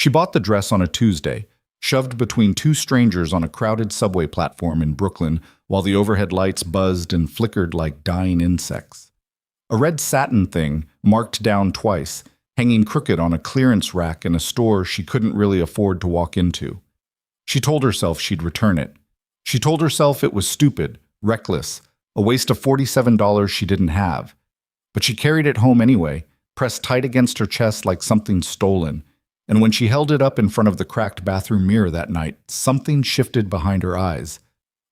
She bought the dress on a Tuesday, shoved between two strangers on a crowded subway platform in Brooklyn while the overhead lights buzzed and flickered like dying insects. A red satin thing, marked down twice, hanging crooked on a clearance rack in a store she couldn't really afford to walk into. She told herself she'd return it. She told herself it was stupid, reckless, a waste of $47 she didn't have. But she carried it home anyway, pressed tight against her chest like something stolen. And when she held it up in front of the cracked bathroom mirror that night, something shifted behind her eyes.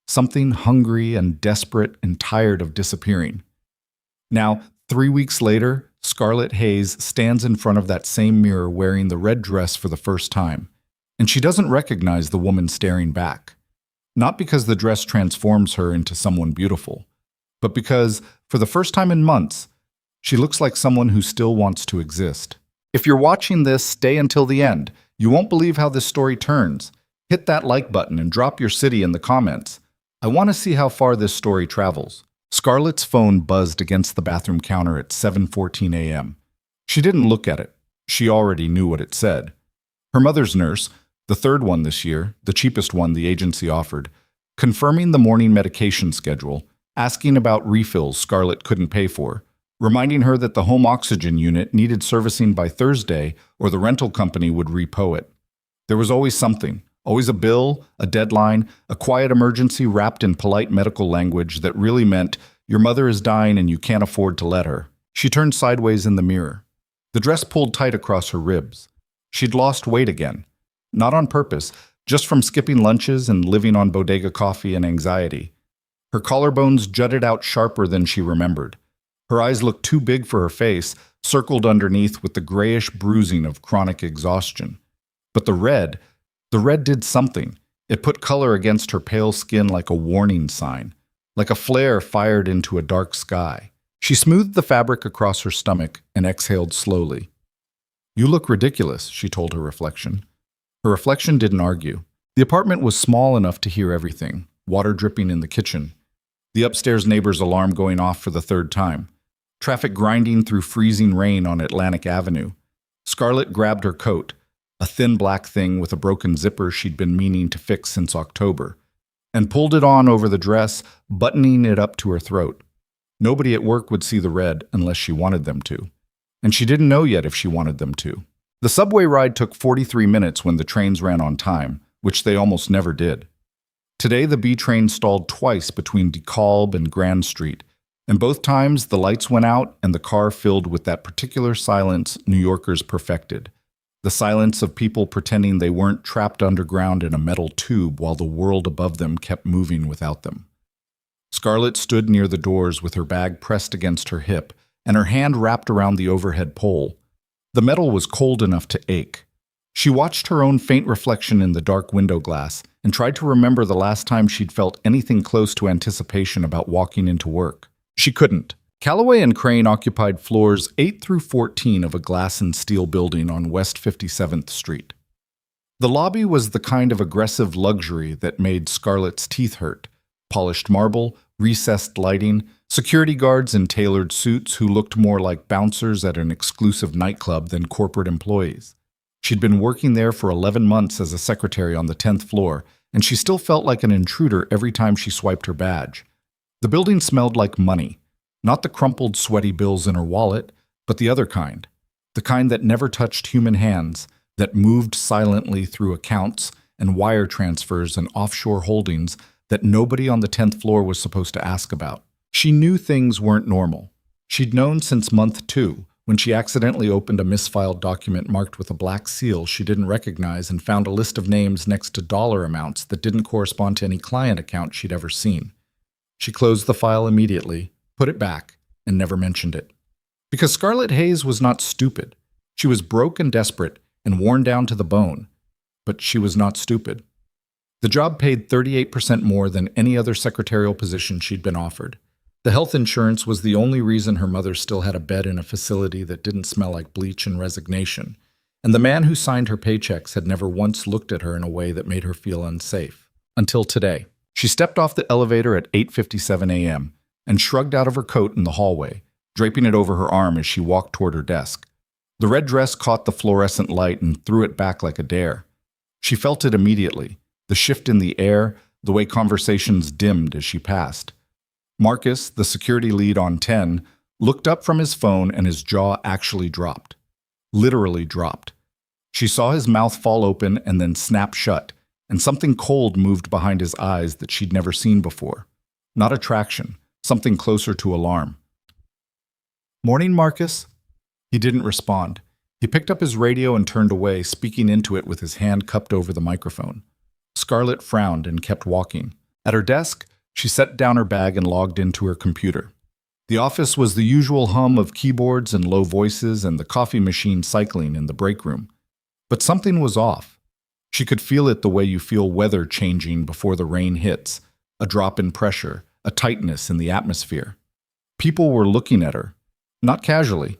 Something hungry and desperate and tired of disappearing. Now, 3 weeks later, Scarlett Hayes stands in front of that same mirror wearing the red dress for the first time. And she doesn't recognize the woman staring back. Not because the dress transforms her into someone beautiful, but because, for the first time in months, she looks like someone who still wants to exist. If you're watching this, stay until the end. You won't believe how this story turns. Hit that like button and drop your city in the comments. I want to see how far this story travels. Scarlett's phone buzzed against the bathroom counter at 7:14 a.m. She didn't look at it. She already knew what it said. Her mother's nurse, the third one this year, the cheapest one the agency offered, confirming the morning medication schedule, asking about refills Scarlett couldn't pay for, reminding her that the home oxygen unit needed servicing by Thursday or the rental company would repo it. There was always something, always a bill, a deadline, a quiet emergency wrapped in polite medical language that really meant, your mother is dying and you can't afford to let her. She turned sideways in the mirror. The dress pulled tight across her ribs. She'd lost weight again. Not on purpose, just from skipping lunches and living on bodega coffee and anxiety. Her collarbones jutted out sharper than she remembered. Her eyes looked too big for her face, circled underneath with the grayish bruising of chronic exhaustion. But the red did something. It put color against her pale skin like a warning sign, like a flare fired into a dark sky. She smoothed the fabric across her stomach and exhaled slowly. "You look ridiculous," she told her reflection. Her reflection didn't argue. The apartment was small enough to hear everything, water dripping in the kitchen, the upstairs neighbor's alarm going off for the third time, traffic grinding through freezing rain on Atlantic Avenue. Scarlett grabbed her coat, a thin black thing with a broken zipper she'd been meaning to fix since October, and pulled it on over the dress, buttoning it up to her throat. Nobody at work would see the red unless she wanted them to. And she didn't know yet if she wanted them to. The subway ride took 43 minutes when the trains ran on time, which they almost never did. Today, the B train stalled twice between DeKalb and Grand Street, and both times the lights went out and the car filled with that particular silence New Yorkers perfected. The silence of people pretending they weren't trapped underground in a metal tube while the world above them kept moving without them. Scarlett stood near the doors with her bag pressed against her hip and her hand wrapped around the overhead pole. The metal was cold enough to ache. She watched her own faint reflection in the dark window glass and tried to remember the last time she'd felt anything close to anticipation about walking into work. She couldn't. Callaway and Crane occupied floors 8 through 14 of a glass and steel building on West 57th Street. The lobby was the kind of aggressive luxury that made Scarlett's teeth hurt. Polished marble, recessed lighting, security guards in tailored suits who looked more like bouncers at an exclusive nightclub than corporate employees. She'd been working there for 11 months as a secretary on the 10th floor, and she still felt like an intruder every time she swiped her badge. The building smelled like money. Not the crumpled, sweaty bills in her wallet, but the other kind. The kind that never touched human hands, that moved silently through accounts and wire transfers and offshore holdings that nobody on the 10th floor was supposed to ask about. She knew things weren't normal. She'd known since month 2, when she accidentally opened a misfiled document marked with a black seal she didn't recognize and found a list of names next to dollar amounts that didn't correspond to any client account she'd ever seen. She closed the file immediately, put it back, and never mentioned it. Because Scarlett Hayes was not stupid. She was broke and desperate and worn down to the bone. But she was not stupid. The job paid 38% more than any other secretarial position she'd been offered. The health insurance was the only reason her mother still had a bed in a facility that didn't smell like bleach and resignation. And the man who signed her paychecks had never once looked at her in a way that made her feel unsafe. Until today. She stepped off the elevator at 8:57 a.m. and shrugged out of her coat in the hallway, draping it over her arm as she walked toward her desk. The red dress caught the fluorescent light and threw it back like a dare. She felt it immediately, the shift in the air, the way conversations dimmed as she passed. Marcus, the security lead on 10, looked up from his phone and his jaw actually dropped. Literally dropped. She saw his mouth fall open and then snap shut, and something cold moved behind his eyes that she'd never seen before. Not attraction, something closer to alarm. "Morning, Marcus." He didn't respond. He picked up his radio and turned away, speaking into it with his hand cupped over the microphone. Scarlett frowned and kept walking. At her desk, she set down her bag and logged into her computer. The office was the usual hum of keyboards and low voices and the coffee machine cycling in the break room. But something was off. She could feel it the way you feel weather changing before the rain hits, a drop in pressure, a tightness in the atmosphere. People were looking at her, not casually,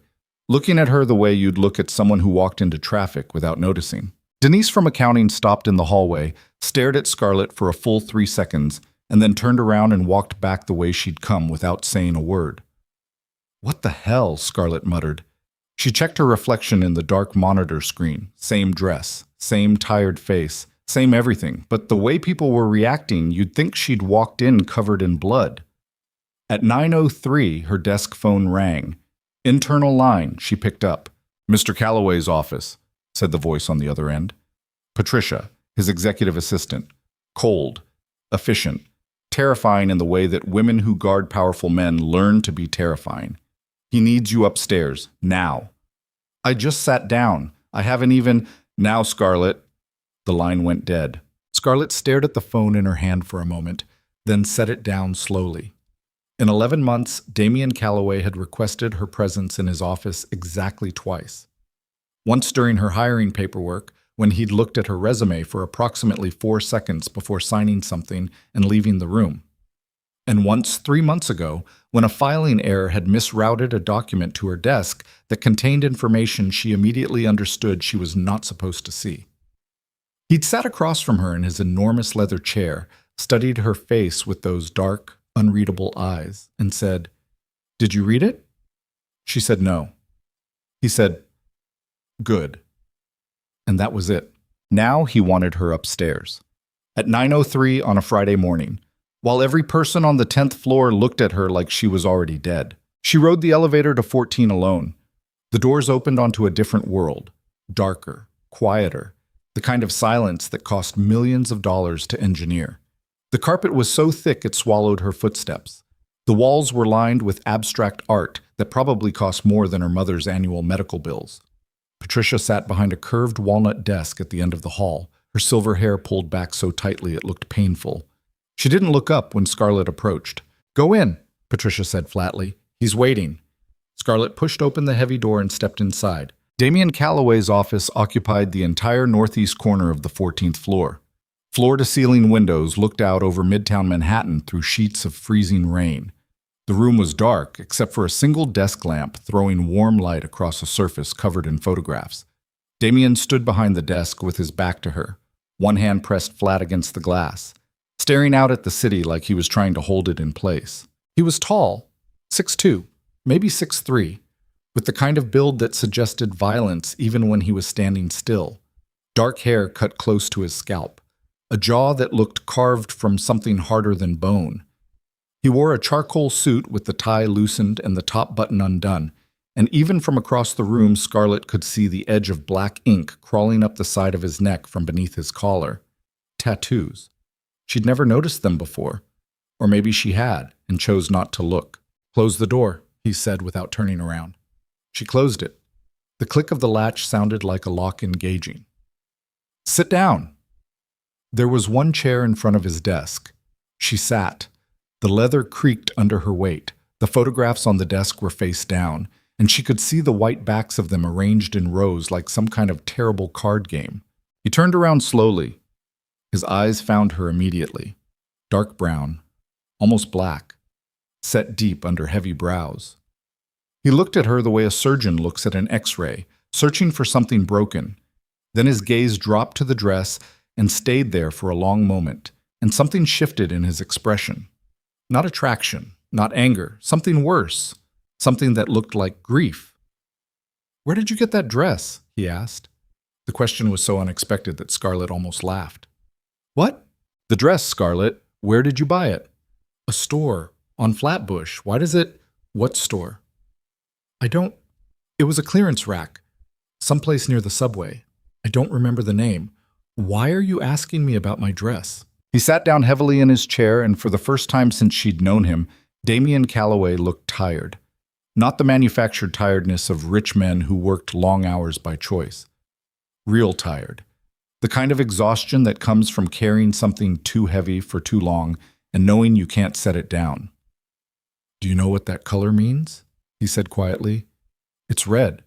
looking at her the way you'd look at someone who walked into traffic without noticing. Denise from accounting stopped in the hallway, stared at Scarlett for a full 3 seconds, and then turned around and walked back the way she'd come without saying a word. "What the hell?" Scarlett muttered. She checked her reflection in the dark monitor screen. Same dress, same tired face, same everything, but the way people were reacting, you'd think she'd walked in covered in blood. At 9:03, her desk phone rang. Internal line, she picked up. "Mr. Calloway's office," said the voice on the other end. Patricia, his executive assistant. Cold, efficient, terrifying in the way that women who guard powerful men learn to be terrifying. "He needs you upstairs, now." "I just sat down. I haven't even—" "Now, Scarlett." The line went dead. Scarlett stared at the phone in her hand for a moment, then set it down slowly. In 11 months, Damian Calloway had requested her presence in his office exactly twice. Once during her hiring paperwork, when he'd looked at her resume for approximately 4 seconds before signing something and leaving the room. And once 3 months ago, when a filing error had misrouted a document to her desk that contained information she immediately understood she was not supposed to see. He'd sat across from her in his enormous leather chair, studied her face with those dark, unreadable eyes, and said, "Did you read it?" She said no. He said, "Good." And that was it. Now he wanted her upstairs. At 9:03 on a Friday morning, while every person on the 10th floor looked at her like she was already dead. She rode the elevator to 14 alone. The doors opened onto a different world, darker, quieter, the kind of silence that cost millions of dollars to engineer. The carpet was so thick it swallowed her footsteps. The walls were lined with abstract art that probably cost more than her mother's annual medical bills. Patricia sat behind a curved walnut desk at the end of the hall, her silver hair pulled back so tightly it looked painful. She didn't look up when Scarlett approached. "Go in," Patricia said flatly. "He's waiting." Scarlett pushed open the heavy door and stepped inside. Damian Calloway's office occupied the entire northeast corner of the 14th floor. Floor-to-ceiling windows looked out over Midtown Manhattan through sheets of freezing rain. The room was dark, except for a single desk lamp throwing warm light across a surface covered in photographs. Damian stood behind the desk with his back to her, one hand pressed flat against the glass, staring out at the city like he was trying to hold it in place. He was tall, 6'2", maybe 6'3", with the kind of build that suggested violence even when he was standing still. Dark hair cut close to his scalp, a jaw that looked carved from something harder than bone. He wore a charcoal suit with the tie loosened and the top button undone, and even from across the room Scarlett could see the edge of black ink crawling up the side of his neck from beneath his collar. Tattoos. She'd never noticed them before. Or maybe she had, and chose not to look. "Close the door," he said without turning around. She closed it. The click of the latch sounded like a lock engaging. "Sit down." There was one chair in front of his desk. She sat. The leather creaked under her weight. The photographs on the desk were face down, and she could see the white backs of them arranged in rows like some kind of terrible card game. He turned around slowly. His eyes found her immediately. Dark brown, almost black, set deep under heavy brows. He looked at her the way a surgeon looks at an X-ray, searching for something broken. Then his gaze dropped to the dress and stayed there for a long moment, and something shifted in his expression. Not attraction, not anger, something worse, something that looked like grief. Where did you get that dress? He asked. The question was so unexpected that Scarlett almost laughed. What? The dress, Scarlett. Where did you buy it? A store. On Flatbush. Why does it… What store? I don't… It was a clearance rack. Someplace near the subway. I don't remember the name. Why are you asking me about my dress? He sat down heavily in his chair, and for the first time since she'd known him, Damien Calloway looked tired. Not the manufactured tiredness of rich men who worked long hours by choice. Real tired. The kind of exhaustion that comes from carrying something too heavy for too long and knowing you can't set it down. Do you know what that color means? He said quietly. It's red.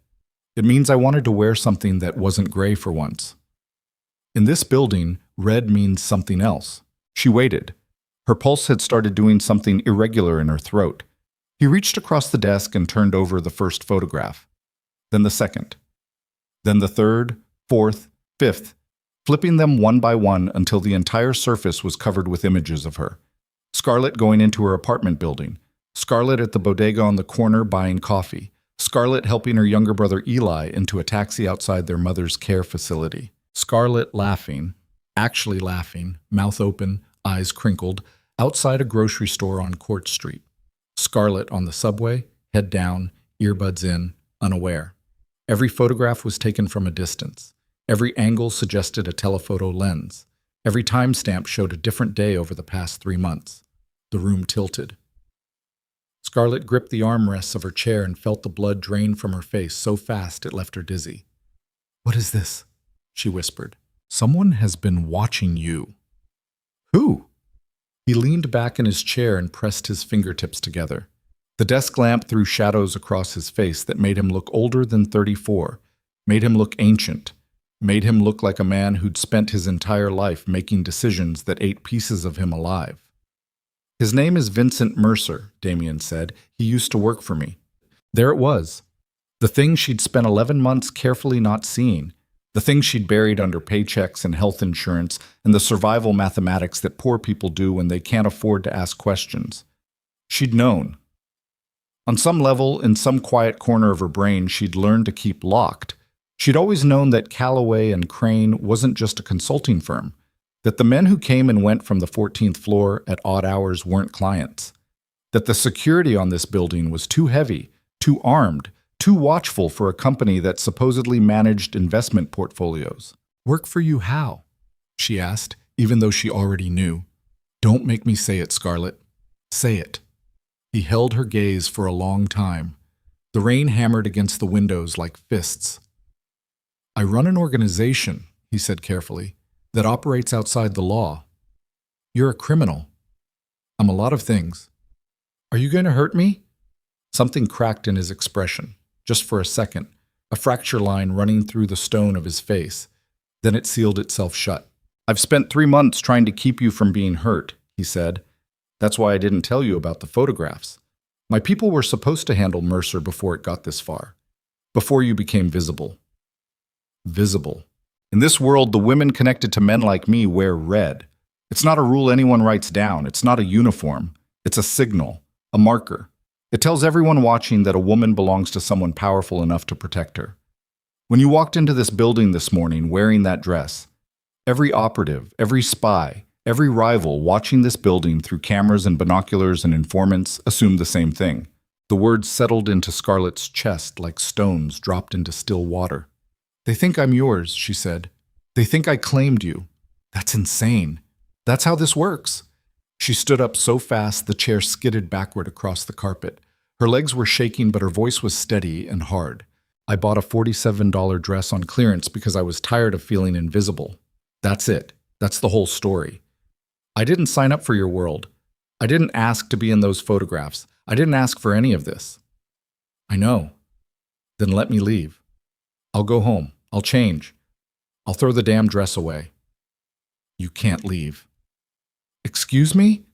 It means I wanted to wear something that wasn't gray for once. In this building, red means something else. She waited. Her pulse had started doing something irregular in her throat. He reached across the desk and turned over the first photograph. Then the second. Then the third, fourth, fifth, flipping them one by one until the entire surface was covered with images of her. Scarlett going into her apartment building. Scarlett at the bodega on the corner buying coffee. Scarlett helping her younger brother Eli into a taxi outside their mother's care facility. Scarlett laughing, actually laughing, mouth open, eyes crinkled, outside a grocery store on Court Street. Scarlett on the subway, head down, earbuds in, unaware. Every photograph was taken from a distance. Every angle suggested a telephoto lens. Every timestamp showed a different day over the past 3 months. The room tilted. Scarlett gripped the armrests of her chair and felt the blood drain from her face so fast it left her dizzy. "What is this?" she whispered. "Someone has been watching you." "Who?" He leaned back in his chair and pressed his fingertips together. The desk lamp threw shadows across his face that made him look older than 34, made him look ancient, made him look like a man who'd spent his entire life making decisions that ate pieces of him alive. "His name is Vincent Mercer," Damien said. "He used to work for me." There it was. The thing she'd spent 11 months carefully not seeing. The thing she'd buried under paychecks and health insurance and the survival mathematics that poor people do when they can't afford to ask questions. She'd known. On some level, in some quiet corner of her brain, she'd learned to keep locked. She'd always known that Calloway and Crane wasn't just a consulting firm, that the men who came and went from the 14th floor at odd hours weren't clients, that the security on this building was too heavy, too armed, too watchful for a company that supposedly managed investment portfolios. "Work for you how?" she asked, even though she already knew. "Don't make me say it, Scarlett. Say it." He held her gaze for a long time. The rain hammered against the windows like fists. "I run an organization," he said carefully, "that operates outside the law. You're a criminal. I'm a lot of things. Are you going to hurt me?" Something cracked in his expression, just for a second, a fracture line running through the stone of his face. Then it sealed itself shut. "I've spent 3 months trying to keep you from being hurt," he said. "That's why I didn't tell you about the photographs. My people were supposed to handle Mercer before it got this far, before you became visible." Visible. In this world, the women connected to men like me wear red. It's not a rule anyone writes down. It's not a uniform. It's a signal, a marker. It tells everyone watching that a woman belongs to someone powerful enough to protect her. When you walked into this building this morning wearing that dress, every operative, every spy, every rival watching this building through cameras and binoculars and informants assumed the same thing. The words settled into Scarlett's chest like stones dropped into still water. "They think I'm yours," she said. "They think I claimed you. That's insane. That's how this works." She stood up so fast the chair skidded backward across the carpet. Her legs were shaking, but her voice was steady and hard. "I bought a $47 dress on clearance because I was tired of feeling invisible. That's it. That's the whole story. I didn't sign up for your world. I didn't ask to be in those photographs. I didn't ask for any of this." "I know." "Then let me leave. I'll go home. I'll change. I'll throw the damn dress away." "You can't leave." "Excuse me?"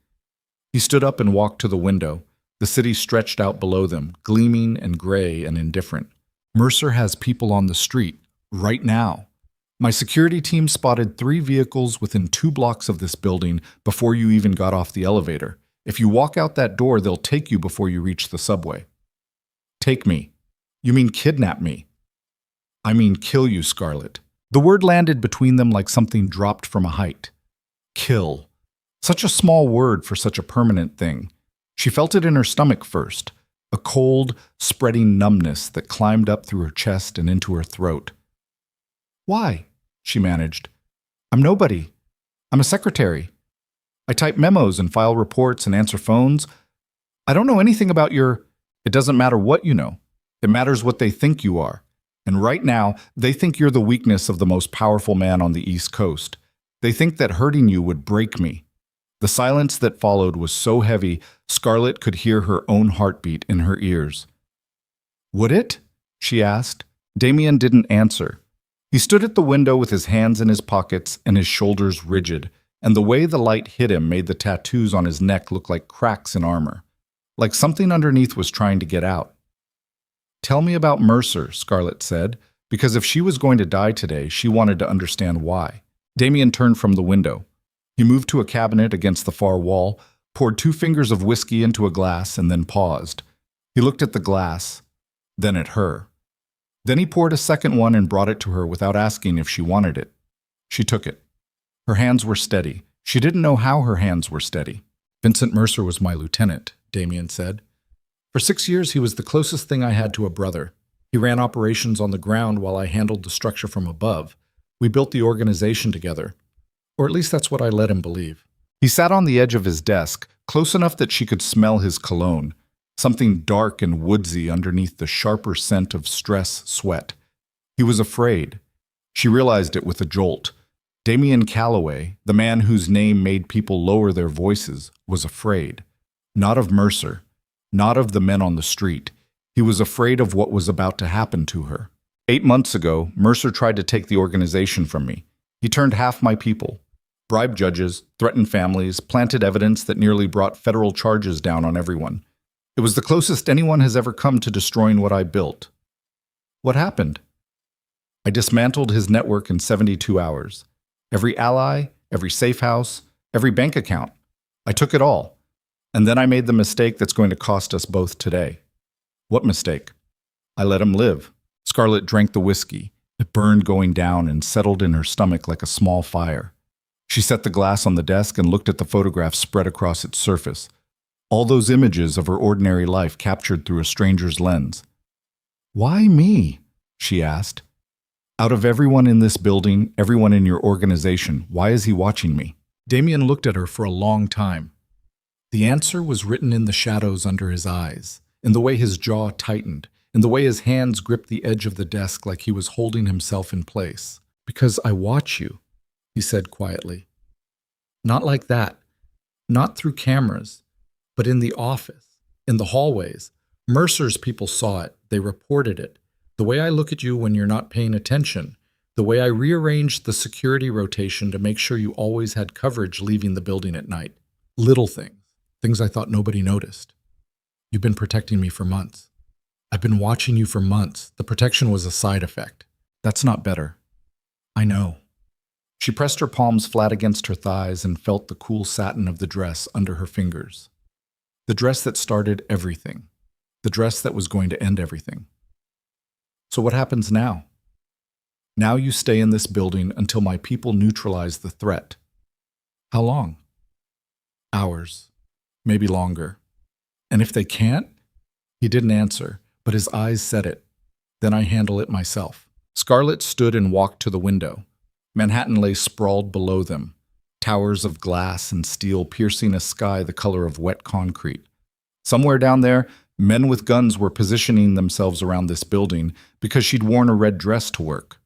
He stood up and walked to the window. The city stretched out below them, gleaming and gray and indifferent. "Mercer has people on the street, right now. My security team spotted 3 vehicles within 2 blocks of this building before you even got off the elevator. If you walk out that door, they'll take you before you reach the subway." "Take me? You mean kidnap me?" I mean kill you, Scarlett. The word landed between them like something dropped from a height. Kill. Such a small word for such a permanent thing. She felt it in her stomach first, a cold, spreading numbness that climbed up through her chest and into her throat. Why? She managed. I'm nobody. I'm a secretary. I type memos and file reports and answer phones. I don't know anything about your... It doesn't matter what you know. It matters what they think you are. And right now, they think you're the weakness of the most powerful man on the East Coast. They think that hurting you would break me. The silence that followed was so heavy, Scarlett could hear her own heartbeat in her ears. Would it? She asked. Damien didn't answer. He stood at the window with his hands in his pockets and his shoulders rigid, and the way the light hit him made the tattoos on his neck look like cracks in armor, like something underneath was trying to get out. Tell me about Mercer, Scarlett said, because if she was going to die today, she wanted to understand why. Damien turned from the window. He moved to a cabinet against the far wall, poured 2 fingers of whiskey into a glass, and then paused. He looked at the glass, then at her. Then he poured a second one and brought it to her without asking if she wanted it. She took it. Her hands were steady. She didn't know how her hands were steady. Vincent Mercer was my lieutenant, Damien said. For 6 years, he was the closest thing I had to a brother. He ran operations on the ground while I handled the structure from above. We built the organization together. Or at least that's what I let him believe. He sat on the edge of his desk, close enough that she could smell his cologne, something dark and woodsy underneath the sharper scent of stress sweat. He was afraid. She realized it with a jolt. Damien Calloway, the man whose name made people lower their voices, was afraid. Not of Mercer. Not of the men on the street. He was afraid of what was about to happen to her. 8 months ago, Mercer tried to take the organization from me. He turned half my people, bribed judges, threatened families, planted evidence that nearly brought federal charges down on everyone. It was the closest anyone has ever come to destroying what I built. What happened? I dismantled his network in 72 hours. Every ally, every safe house, every bank account. I took it all. And then I made the mistake that's going to cost us both today. What mistake? I let him live. Scarlett drank the whiskey. It burned going down and settled in her stomach like a small fire. She set the glass on the desk and looked at the photographs spread across its surface. All those images of her ordinary life captured through a stranger's lens. Why me? She asked. Out of everyone in this building, everyone in your organization, why is he watching me? Damien looked at her for a long time. The answer was written in the shadows under his eyes, in the way his jaw tightened, in the way his hands gripped the edge of the desk like he was holding himself in place. Because I watch you, he said quietly. Not like that. Not through cameras, but in the office, in the hallways. Mercer's people saw it. They reported it. The way I look at you when you're not paying attention. The way I rearranged the security rotation to make sure you always had coverage leaving the building at night. Little things. Things I thought nobody noticed. You've been protecting me for months. I've been watching you for months. The protection was a side effect. That's not better. I know. She pressed her palms flat against her thighs and felt the cool satin of the dress under her fingers. The dress that started everything. The dress that was going to end everything. So what happens now? Now you stay in this building until my people neutralize the threat. How long? Hours. Maybe longer. And if they can't? He didn't answer, but his eyes said it. Then I handle it myself. Scarlett stood and walked to the window. Manhattan lay sprawled below them, towers of glass and steel piercing a sky the color of wet concrete. Somewhere down there, men with guns were positioning themselves around this building because she'd worn a red dress to work.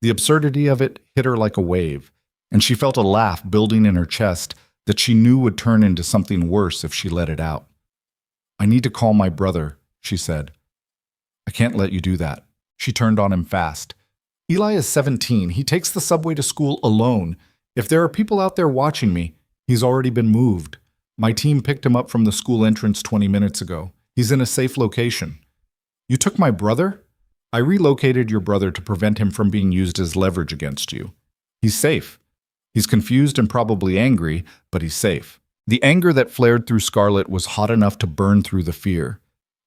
The absurdity of it hit her like a wave, and she felt a laugh building in her chest that she knew would turn into something worse if she let it out. I need to call my brother, she said. I can't let you do that. She turned on him fast. Eli is 17. He takes the subway to school alone. If there are people out there watching me, he's already been moved. My team picked him up from the school entrance 20 minutes ago. He's in a safe location. You took my brother? I relocated your brother to prevent him from being used as leverage against you. He's safe. He's confused and probably angry, but he's safe. The anger that flared through Scarlett was hot enough to burn through the fear.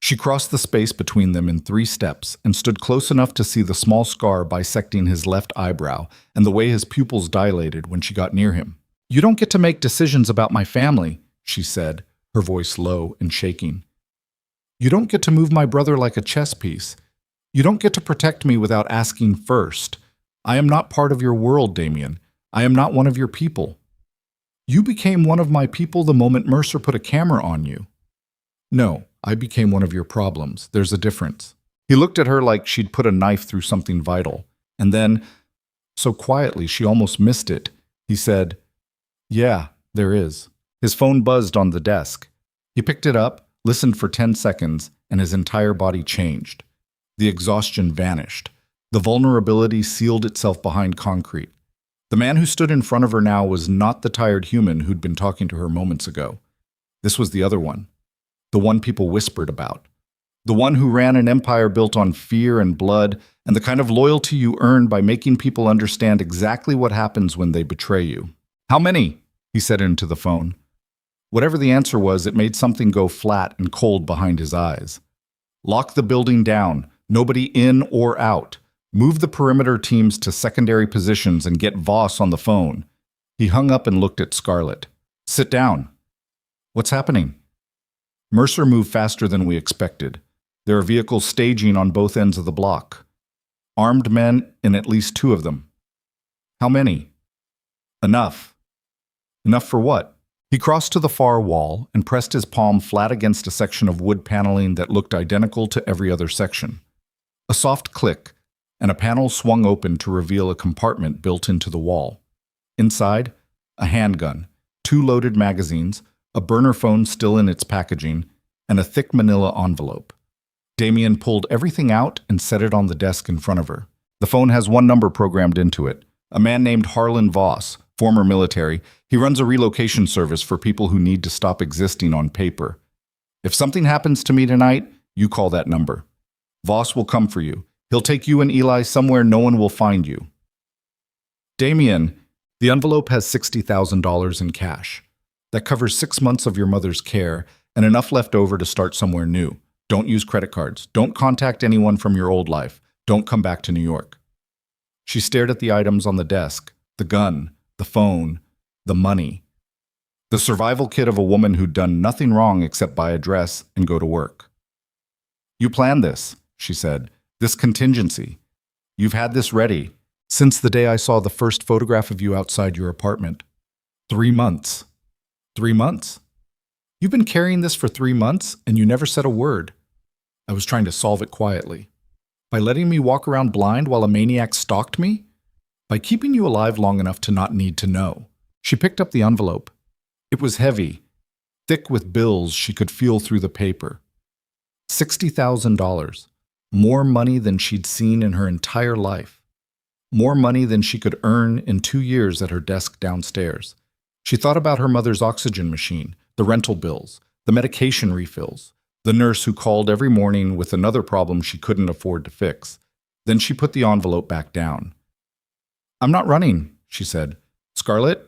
She crossed the space between them in 3 steps and stood close enough to see the small scar bisecting his left eyebrow and the way his pupils dilated when she got near him. "You don't get to make decisions about my family," she said, her voice low and shaking. "You don't get to move my brother like a chess piece. You don't get to protect me without asking first. I am not part of your world, Damien. I am not one of your people. You became one of my people the moment Mercer put a camera on you." "No, I became one of your problems. There's a difference." He looked at her like she'd put a knife through something vital. And then, so quietly she almost missed it, he said, "Yeah, there is." His phone buzzed on the desk. He picked it up, listened for 10 seconds, and his entire body changed. The exhaustion vanished. The vulnerability sealed itself behind concrete. The man who stood in front of her now was not the tired human who'd been talking to her moments ago. This was the other one. The one people whispered about. The one who ran an empire built on fear and blood, and the kind of loyalty you earn by making people understand exactly what happens when they betray you. "How many?" he said into the phone. Whatever the answer was, it made something go flat and cold behind his eyes. "Lock the building down. Nobody in or out. Move the perimeter teams to secondary positions and get Voss on the phone." He hung up and looked at Scarlett. "Sit down." "What's happening?" "Mercer moved faster than we expected. There are vehicles staging on both ends of the block. Armed men in at least 2 of them." "How many?" "Enough." "Enough for what?" He crossed to the far wall and pressed his palm flat against a section of wood paneling that looked identical to every other section. A soft click, and a panel swung open to reveal a compartment built into the wall. Inside, a handgun, 2 loaded magazines, a burner phone still in its packaging, and a thick manila envelope. Damien pulled everything out and set it on the desk in front of her. The phone has 1 number programmed into it. A man named Harlan Voss, former military. He runs a relocation service for people who need to stop existing on paper. "If something happens to me tonight, you call that number. Voss will come for you. He'll take you and Eli somewhere no one will find you." "Damien, the envelope has $60,000 in cash. That covers 6 months of your mother's care and enough left over to start somewhere new. Don't use credit cards. Don't contact anyone from your old life. Don't come back to New York." She stared at the items on the desk, the gun, the phone, the money. The survival kit of a woman who'd done nothing wrong except buy a dress and go to work. "You planned this," she said. "This contingency. You've had this ready since the day I saw the first photograph of you outside your apartment. 3 months. 3 months? You've been carrying this for 3 months and you never said a word." "I was trying to solve it quietly. By letting me walk around blind while a maniac stalked me? By keeping you alive long enough to not need to know." She picked up the envelope. It was heavy, thick with bills she could feel through the paper. $60,000. More money than she'd seen in her entire life. More money than she could earn in 2 years at her desk downstairs. She thought about her mother's oxygen machine, the rental bills, the medication refills, the nurse who called every morning with another problem she couldn't afford to fix. Then she put the envelope back down. "I'm not running," she said. "Scarlett,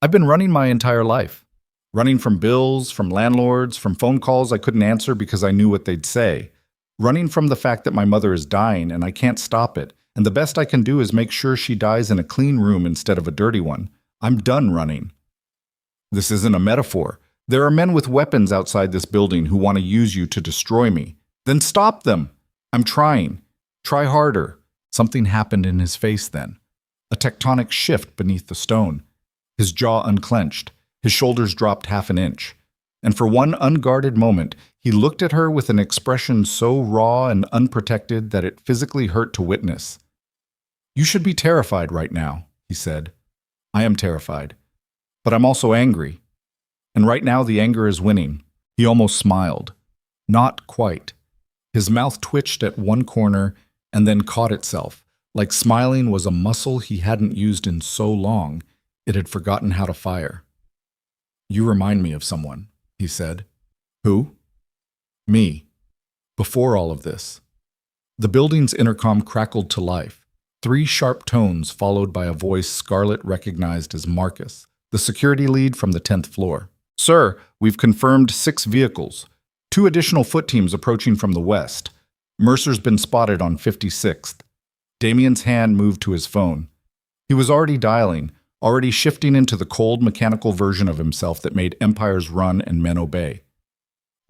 I've been running my entire life. Running from bills, from landlords, from phone calls I couldn't answer because I knew what they'd say. Running from the fact that my mother is dying and I can't stop it, and the best I can do is make sure she dies in a clean room instead of a dirty one. I'm done running." "This isn't a metaphor. There are men with weapons outside this building who want to use you to destroy me. Then stop them." "I'm trying. Try harder." Something happened in his face then. A tectonic shift beneath the stone. His jaw unclenched. His shoulders dropped half an inch. And for one unguarded moment, he looked at her with an expression so raw and unprotected that it physically hurt to witness. "You should be terrified right now," he said. "I am terrified. But I'm also angry. And right now the anger is winning." He almost smiled. Not quite. His mouth twitched at one corner and then caught itself, like smiling was a muscle he hadn't used in so long it had forgotten how to fire. "You remind me of someone," he said. "Who?" "Me. Before all of this." The building's intercom crackled to life. 3 sharp tones followed by a voice Scarlett recognized as Marcus, the security lead from the 10th floor. "Sir, we've confirmed 6 vehicles. Two additional foot teams approaching from the west. Mercer's been spotted on 56th. Damien's hand moved to his phone. He was already dialing, already shifting into the cold, mechanical version of himself that made empires run and men obey.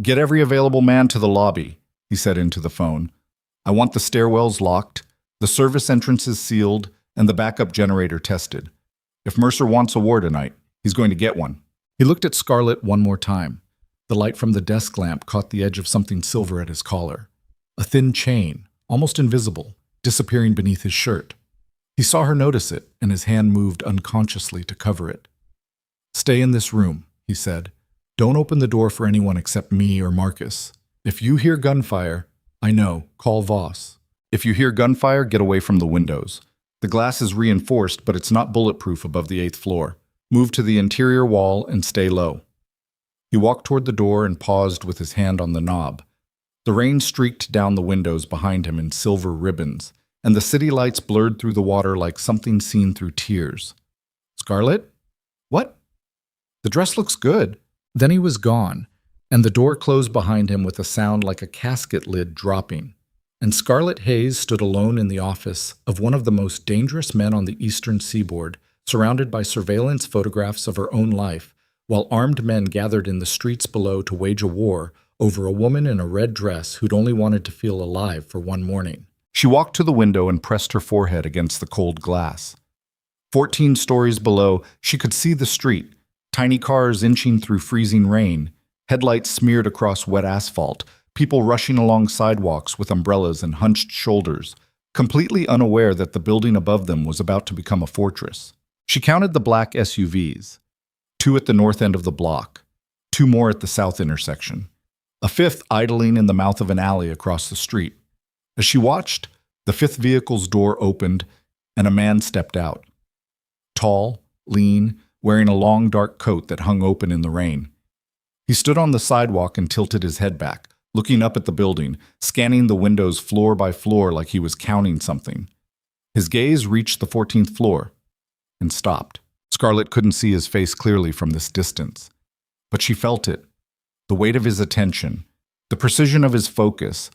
"Get every available man to the lobby," he said into the phone. "I want the stairwells locked, the service entrances sealed, and the backup generator tested. If Mercer wants a war tonight, he's going to get one." He looked at Scarlett one more time. The light from the desk lamp caught the edge of something silver at his collar. A thin chain, almost invisible, disappearing beneath his shirt. He saw her notice it, and his hand moved unconsciously to cover it. "Stay in this room," he said. "Don't open the door for anyone except me or Marcus. If you hear gunfire, I know, call Voss. If you hear gunfire, get away from the windows. The glass is reinforced, but it's not bulletproof above the 8th floor. Move to the interior wall and stay low." He walked toward the door and paused with his hand on the knob. The rain streaked down the windows behind him in silver ribbons, and the city lights blurred through the water like something seen through tears. "Scarlett? What? The dress looks good." Then he was gone, and the door closed behind him with a sound like a casket lid dropping. And Scarlett Hayes stood alone in the office of one of the most dangerous men on the eastern seaboard, surrounded by surveillance photographs of her own life, while armed men gathered in the streets below to wage a war over a woman in a red dress who'd only wanted to feel alive for one morning. She walked to the window and pressed her forehead against the cold glass. 14 stories below, she could see the street, tiny cars inching through freezing rain, headlights smeared across wet asphalt, people rushing along sidewalks with umbrellas and hunched shoulders, completely unaware that the building above them was about to become a fortress. She counted the black SUVs, 2 at the north end of the block, 2 more at the south intersection, a 5th idling in the mouth of an alley across the street. As she watched, the 5th vehicle's door opened and a man stepped out. Tall, lean, wearing a long dark coat that hung open in the rain. He stood on the sidewalk and tilted his head back, looking up at the building, scanning the windows floor by floor like he was counting something. His gaze reached the 14th floor and stopped. Scarlett couldn't see his face clearly from this distance, but she felt it, the weight of his attention, the precision of his focus,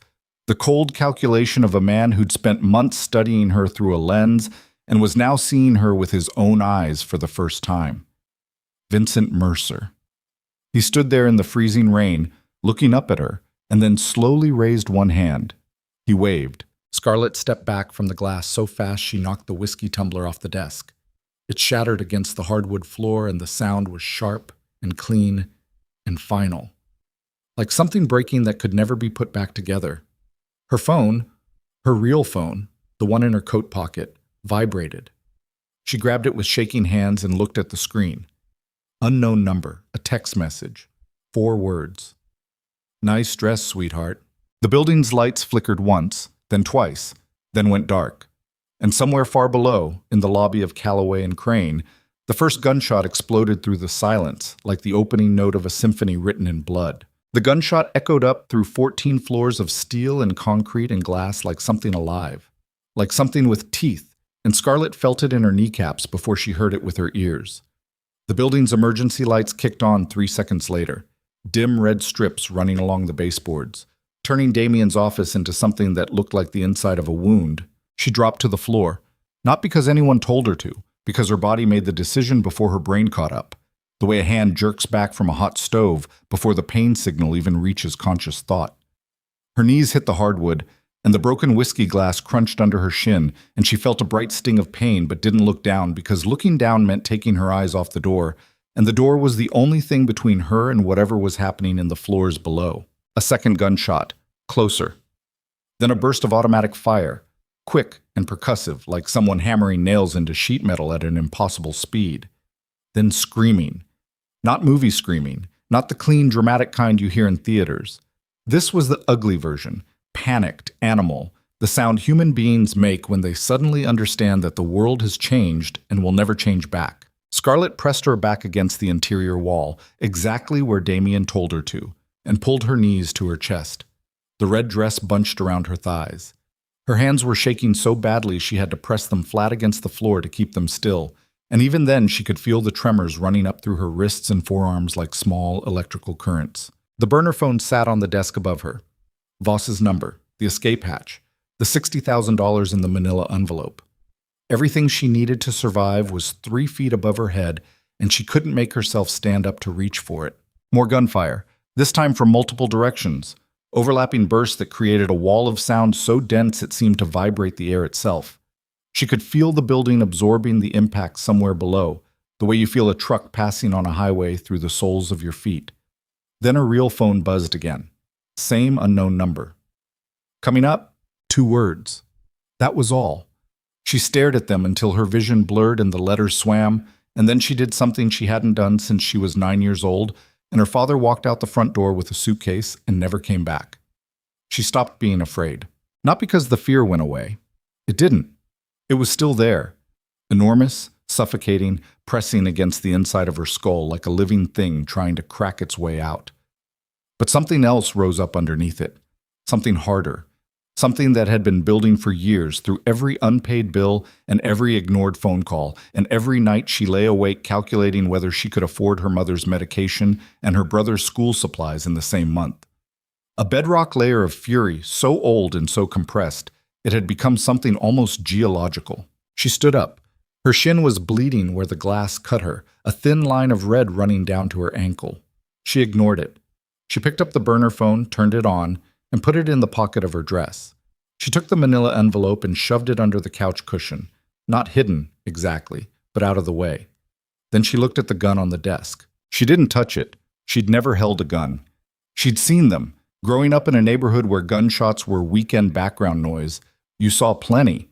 the cold calculation of a man who'd spent months studying her through a lens and was now seeing her with his own eyes for the first time. Vincent Mercer. He stood there in the freezing rain, looking up at her, and then slowly raised one hand. He waved. Scarlett stepped back from the glass so fast she knocked the whiskey tumbler off the desk. It shattered against the hardwood floor, and the sound was sharp and clean and final, like something breaking that could never be put back together. Her phone, her real phone, the one in her coat pocket, vibrated. She grabbed it with shaking hands and looked at the screen. Unknown number, a text message, 4 words. "Nice dress, sweetheart." The building's lights flickered once, then twice, then went dark. And somewhere far below, in the lobby of Calloway and Crane, the first gunshot exploded through the silence, like the opening note of a symphony written in blood. The gunshot echoed up through 14 floors of steel and concrete and glass like something alive, like something with teeth, and Scarlett felt it in her kneecaps before she heard it with her ears. The building's emergency lights kicked on 3 seconds later, dim red strips running along the baseboards, turning Damien's office into something that looked like the inside of a wound. She dropped to the floor, not because anyone told her to, because her body made the decision before her brain caught up, the way a hand jerks back from a hot stove before the pain signal even reaches conscious thought. Her knees hit the hardwood, and the broken whiskey glass crunched under her shin, and she felt a bright sting of pain but didn't look down because looking down meant taking her eyes off the door, and the door was the only thing between her and whatever was happening in the floors below. A second gunshot, closer. Then a burst of automatic fire, quick and percussive, like someone hammering nails into sheet metal at an impossible speed. Then screaming. Not movie screaming, not the clean, dramatic kind you hear in theaters. This was the ugly version, panicked, animal, the sound human beings make when they suddenly understand that the world has changed and will never change back. Scarlett pressed her back against the interior wall, exactly where Damien told her to, and pulled her knees to her chest. The red dress bunched around her thighs. Her hands were shaking so badly she had to press them flat against the floor to keep them still, and even then she could feel the tremors running up through her wrists and forearms like small electrical currents. The burner phone sat on the desk above her. Voss's number, the escape hatch, the $60,000 in the manila envelope. Everything she needed to survive was 3 feet above her head, and she couldn't make herself stand up to reach for it. More gunfire, this time from multiple directions, overlapping bursts that created a wall of sound so dense it seemed to vibrate the air itself. She could feel the building absorbing the impact somewhere below, the way you feel a truck passing on a highway through the soles of your feet. Then her real phone buzzed again. Same unknown number. Coming up, 2 words. That was all. She stared at them until her vision blurred and the letters swam, and then she did something she hadn't done since she was 9 years old, and her father walked out the front door with a suitcase and never came back. She stopped being afraid. Not because the fear went away. It didn't. It was still there. Enormous, suffocating, pressing against the inside of her skull like a living thing trying to crack its way out. But something else rose up underneath it. Something harder. Something that had been building for years through every unpaid bill and every ignored phone call, and every night she lay awake calculating whether she could afford her mother's medication and her brother's school supplies in the same month. A bedrock layer of fury so old and so compressed, it had become something almost geological. She stood up. Her shin was bleeding where the glass cut her, a thin line of red running down to her ankle. She ignored it. She picked up the burner phone, turned it on, and put it in the pocket of her dress. She took the manila envelope and shoved it under the couch cushion, not hidden, exactly, but out of the way. Then she looked at the gun on the desk. She didn't touch it. She'd never held a gun. She'd seen them. Growing up in a neighborhood where gunshots were weekend background noise, you saw plenty.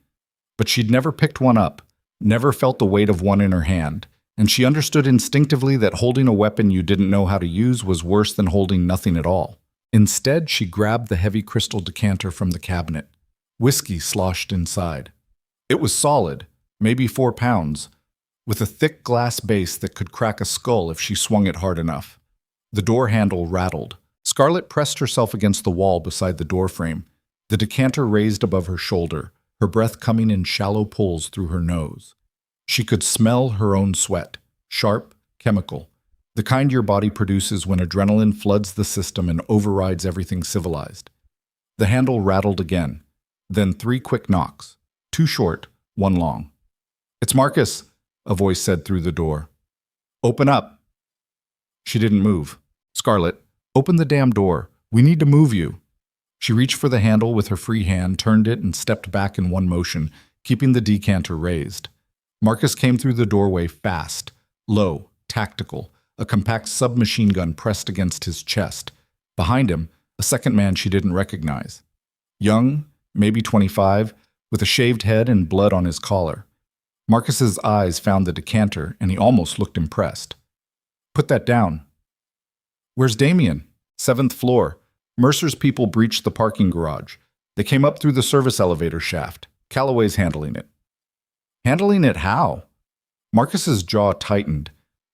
But she'd never picked one up, never felt the weight of one in her hand, and she understood instinctively that holding a weapon you didn't know how to use was worse than holding nothing at all. Instead, she grabbed the heavy crystal decanter from the cabinet. Whiskey sloshed inside. It was solid, maybe 4 pounds, with a thick glass base that could crack a skull if she swung it hard enough. The door handle rattled. Scarlett pressed herself against the wall beside the doorframe, the decanter raised above her shoulder, her breath coming in shallow pulls through her nose. She could smell her own sweat, sharp, chemical, the kind your body produces when adrenaline floods the system and overrides everything civilized. The handle rattled again, then 3 quick knocks, 2 short, 1 long. "It's Marcus," a voice said through the door. "Open up." She didn't move. "Scarlett, open the damn door. We need to move you." She reached for the handle with her free hand, turned it, and stepped back in one motion, keeping the decanter raised. Marcus came through the doorway fast, low, tactical, a compact submachine gun pressed against his chest. Behind him, a second man she didn't recognize. Young, maybe 25, with a shaved head and blood on his collar. Marcus's eyes found the decanter, and he almost looked impressed. "Put that down." "Where's Damien?" "7th floor. Mercer's people breached the parking garage. They came up through the service elevator shaft. Calloway's handling it." "Handling it how?" Marcus's jaw tightened.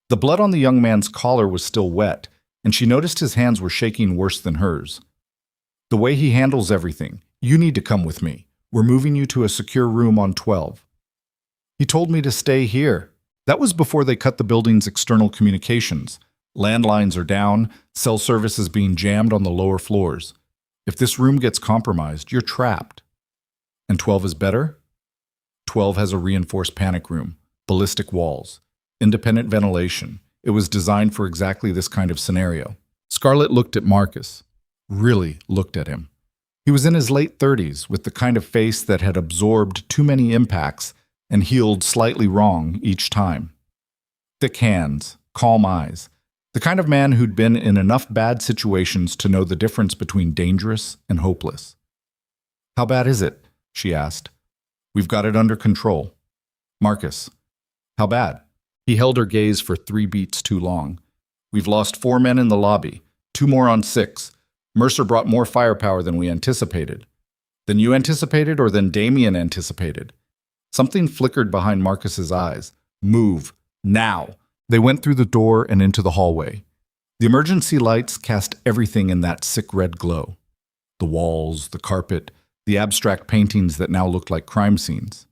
The blood on the young man's collar was still wet, and she noticed his hands were shaking worse than hers. "The way he handles everything. You need to come with me. We're moving you to a secure room on 12. "He told me to stay here." That was before they cut the building's external communications. Landlines are down, cell service is being jammed on the lower floors. If this room gets compromised, you're trapped. "And 12 is better?" 12 has a reinforced panic room, ballistic walls, independent ventilation. It was designed for exactly this kind of scenario. Scarlett looked at Marcus. Really looked at him. He was in his late 30s, with the kind of face that had absorbed too many impacts and healed slightly wrong each time. Thick hands, calm eyes. The kind of man who'd been in enough bad situations to know the difference between dangerous and hopeless. "How bad is it?" she asked. "We've got it under control." "Marcus, how bad?" He held her gaze for 3 beats too long. "We've lost 4 men in the lobby, 2 more on 6. Mercer brought more firepower than we anticipated." "Than you anticipated or than Damien anticipated?" Something flickered behind Marcus's eyes. "Move. Now." They went through the door and into the hallway. The emergency lights cast everything in that sick red glow. The walls, the carpet, the abstract paintings that now looked like crime scenes.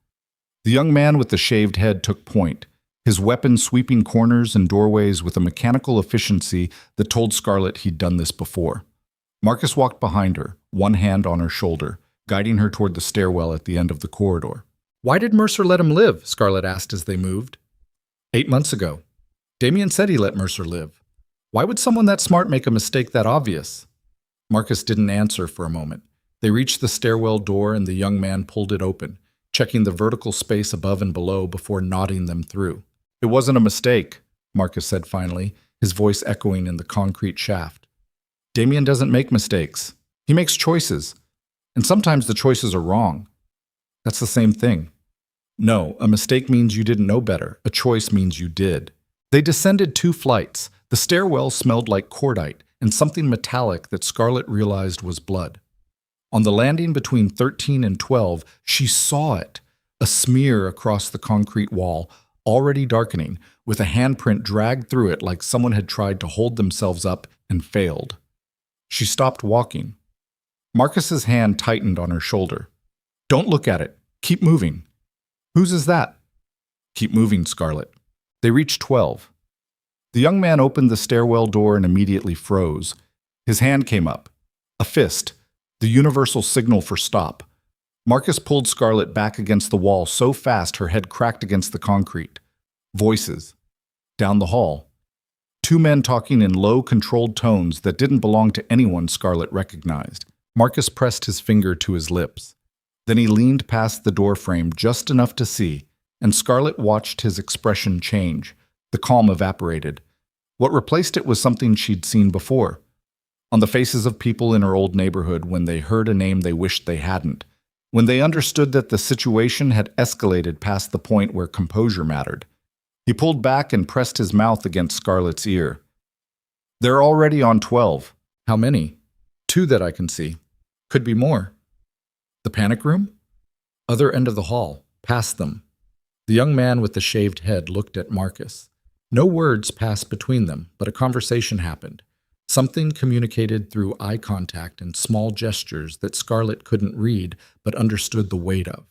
The young man with the shaved head took point, his weapon sweeping corners and doorways with a mechanical efficiency that told Scarlett he'd done this before. Marcus walked behind her, one hand on her shoulder, guiding her toward the stairwell at the end of the corridor. "Why did Mercer let him live?" Scarlett asked as they moved. 8 months ago. Damien said he let Mercer live. Why would someone that smart make a mistake that obvious? Marcus didn't answer for a moment. They reached the stairwell door and the young man pulled it open, checking the vertical space above and below before nodding them through. "It wasn't a mistake," Marcus said finally, his voice echoing in the concrete shaft. "Damien doesn't make mistakes. He makes choices. And sometimes the choices are wrong. That's the same thing. No, a mistake means you didn't know better. A choice means you did." They descended 2 flights. The stairwell smelled like cordite and something metallic that Scarlett realized was blood. On the landing between 13 and 12, she saw it, a smear across the concrete wall, already darkening, with a handprint dragged through it like someone had tried to hold themselves up and failed. She stopped walking. Marcus's hand tightened on her shoulder. "Don't look at it. Keep moving." "Whose is that?" "Keep moving, Scarlett." They reached 12. The young man opened the stairwell door and immediately froze. His hand came up. A fist, the universal signal for stop. Marcus pulled Scarlett back against the wall so fast her head cracked against the concrete. Voices. Down the hall. 2 men talking in low, controlled tones that didn't belong to anyone Scarlett recognized. Marcus pressed his finger to his lips. Then he leaned past the doorframe just enough to see, and Scarlett watched his expression change. The calm evaporated. What replaced it was something she'd seen before. On the faces of people in her old neighborhood when they heard a name they wished they hadn't. When they understood that the situation had escalated past the point where composure mattered. He pulled back and pressed his mouth against Scarlett's ear. "They're already on 12. How many?" "2 that I can see. Could be more." "The panic room?" "Other end of the hall. Past them." The young man with the shaved head looked at Marcus. No words passed between them, but a conversation happened. Something communicated through eye contact and small gestures that Scarlett couldn't read but understood the weight of.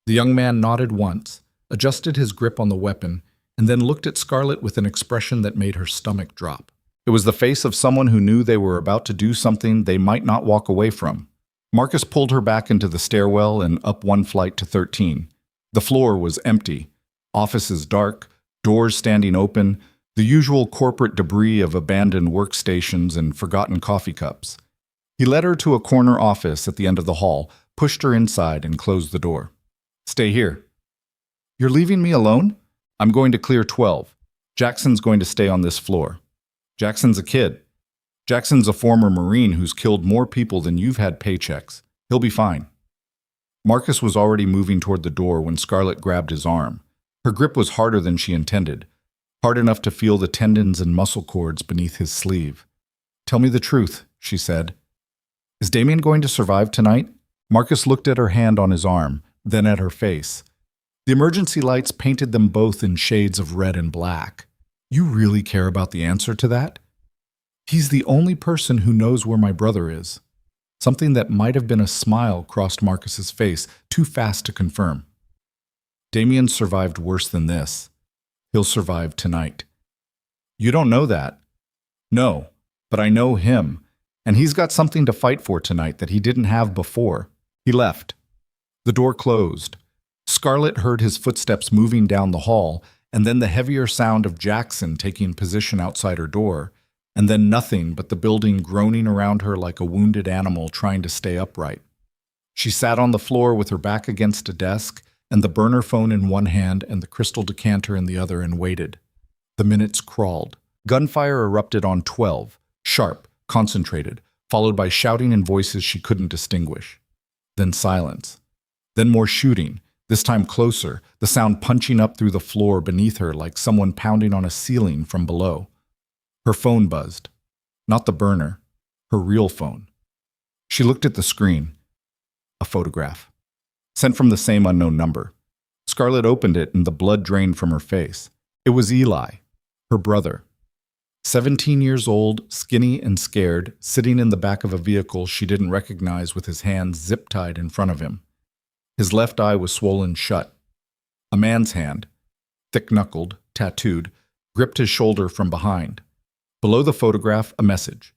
The young man nodded once, adjusted his grip on the weapon, and then looked at Scarlett with an expression that made her stomach drop. It was the face of someone who knew they were about to do something they might not walk away from. Marcus pulled her back into the stairwell and up 1 flight to 13. The floor was empty. Offices dark, doors standing open, the usual corporate debris of abandoned workstations and forgotten coffee cups. He led her to a corner office at the end of the hall, pushed her inside, and closed the door. "Stay here." "You're leaving me alone?" "I'm going to clear 12. Jackson's going to stay on this floor." "Jackson's a kid. Jackson's a former Marine who's killed more people than you've had paychecks. He'll be fine." Marcus was already moving toward the door when Scarlett grabbed his arm. Her grip was harder than she intended, hard enough to feel the tendons and muscle cords beneath his sleeve. "Tell me the truth," she said. "Is Damien going to survive tonight?" Marcus looked at her hand on his arm, then at her face. The emergency lights painted them both in shades of red and black. "You really care about the answer to that?" "He's the only person who knows where my brother is." Something that might have been a smile crossed Marcus's face, too fast to confirm. "Damien survived worse than this. He'll survive tonight." "You don't know that." "No, but I know him, and he's got something to fight for tonight that he didn't have before." He left. The door closed. Scarlett heard his footsteps moving down the hall, and then the heavier sound of Jackson taking position outside her door, and then nothing but the building groaning around her like a wounded animal trying to stay upright. She sat on the floor with her back against a desk, and the burner phone in one hand and the crystal decanter in the other, and waited. The minutes crawled. Gunfire erupted on 12, sharp, concentrated, followed by shouting and voices she couldn't distinguish. Then silence. Then more shooting, this time closer, the sound punching up through the floor beneath her like someone pounding on a ceiling from below. Her phone buzzed. Not the burner, her real phone. She looked at the screen. A photograph. Sent from the same unknown number. Scarlett opened it and the blood drained from her face. It was Eli, her brother. 17 years old, skinny and scared, sitting in the back of a vehicle she didn't recognize with his hands zip-tied in front of him. His left eye was swollen shut. A man's hand. thick-knuckled, tattooed, gripped his shoulder from behind. Below the photograph, a message.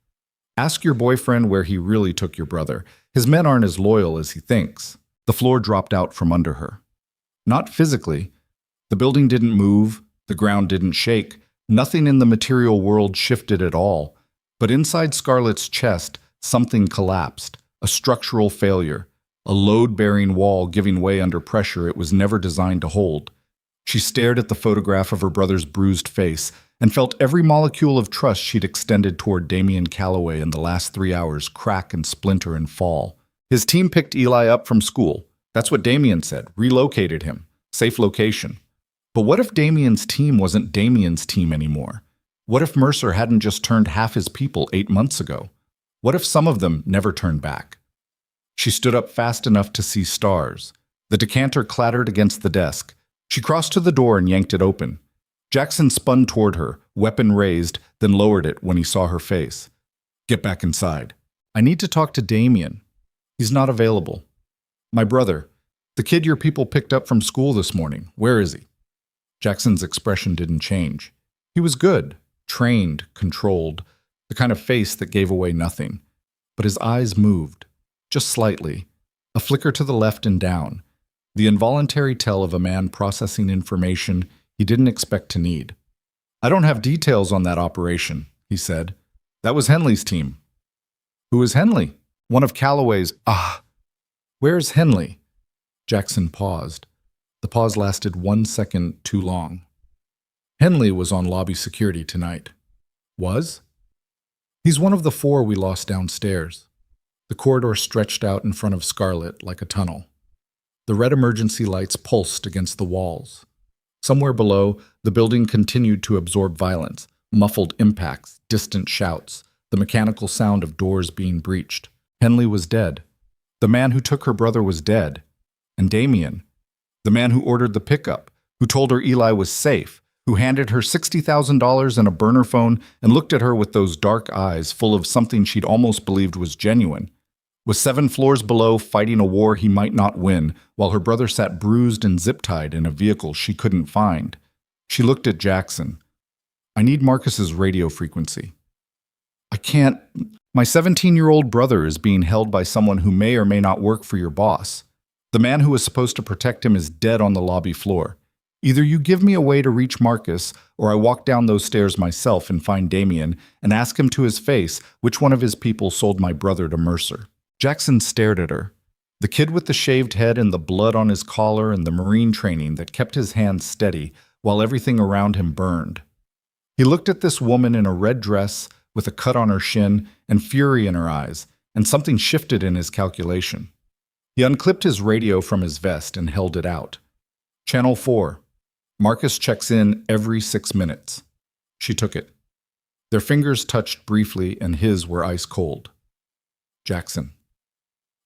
Ask your boyfriend where he really took your brother. His men aren't as loyal as he thinks. The floor dropped out from under her. Not physically. The building didn't move, the ground didn't shake, nothing in the material world shifted at all. But inside Scarlett's chest, something collapsed, a structural failure, a load-bearing wall giving way under pressure it was never designed to hold. She stared at the photograph of her brother's bruised face and felt every molecule of trust she'd extended toward Damien Calloway in the last 3 hours crack and splinter and fall. His team picked Eli up from school. That's what Damien said, relocated him. Safe location. But what if Damien's team wasn't Damien's team anymore? What if Mercer hadn't just turned half his people 8 months ago? What if some of them never turned back? She stood up fast enough to see stars. The decanter clattered against the desk. She crossed to the door and yanked it open. Jackson spun toward her, weapon raised, then lowered it when he saw her face. Get back inside. I need to talk to Damien. He's not available. My brother, the kid your people picked up from school this morning, where is he? Jackson's expression didn't change. He was good, trained, controlled, the kind of face that gave away nothing. But his eyes moved, just slightly, a flicker to the left and down, the involuntary tell of a man processing information he didn't expect to need. I don't have details on that operation, he said. That was Henley's team. Who is Henley? One of Calloway's. Where's Henley? Jackson paused. The pause lasted 1 second too long. Henley was on lobby security tonight. Was? He's one of the 4 we lost downstairs. The corridor stretched out in front of Scarlett like a tunnel. The red emergency lights pulsed against the walls. Somewhere below, the building continued to absorb violence, muffled impacts, distant shouts, the mechanical sound of doors being breached. Henley was dead. The man who took her brother was dead. And Damien, the man who ordered the pickup, who told her Eli was safe, who handed her $60,000 and a burner phone and looked at her with those dark eyes full of something she'd almost believed was genuine, was 7 floors below fighting a war he might not win, while her brother sat bruised and zip-tied in a vehicle she couldn't find. She looked at Jackson. I need Marcus's radio frequency. I can't. My 17-year-old brother is being held by someone who may or may not work for your boss. The man who was supposed to protect him is dead on the lobby floor. Either you give me a way to reach Marcus, or I walk down those stairs myself and find Damien and ask him to his face which one of his people sold my brother to Mercer. Jackson stared at her. The kid with the shaved head and the blood on his collar and the Marine training that kept his hands steady while everything around him burned. He looked at this woman in a red dress with a cut on her shin and fury in her eyes, and something shifted in his calculation. He unclipped his radio from his vest and held it out. Channel 4. Marcus checks in every 6 minutes. She took it. Their fingers touched briefly and his were ice cold. Jackson.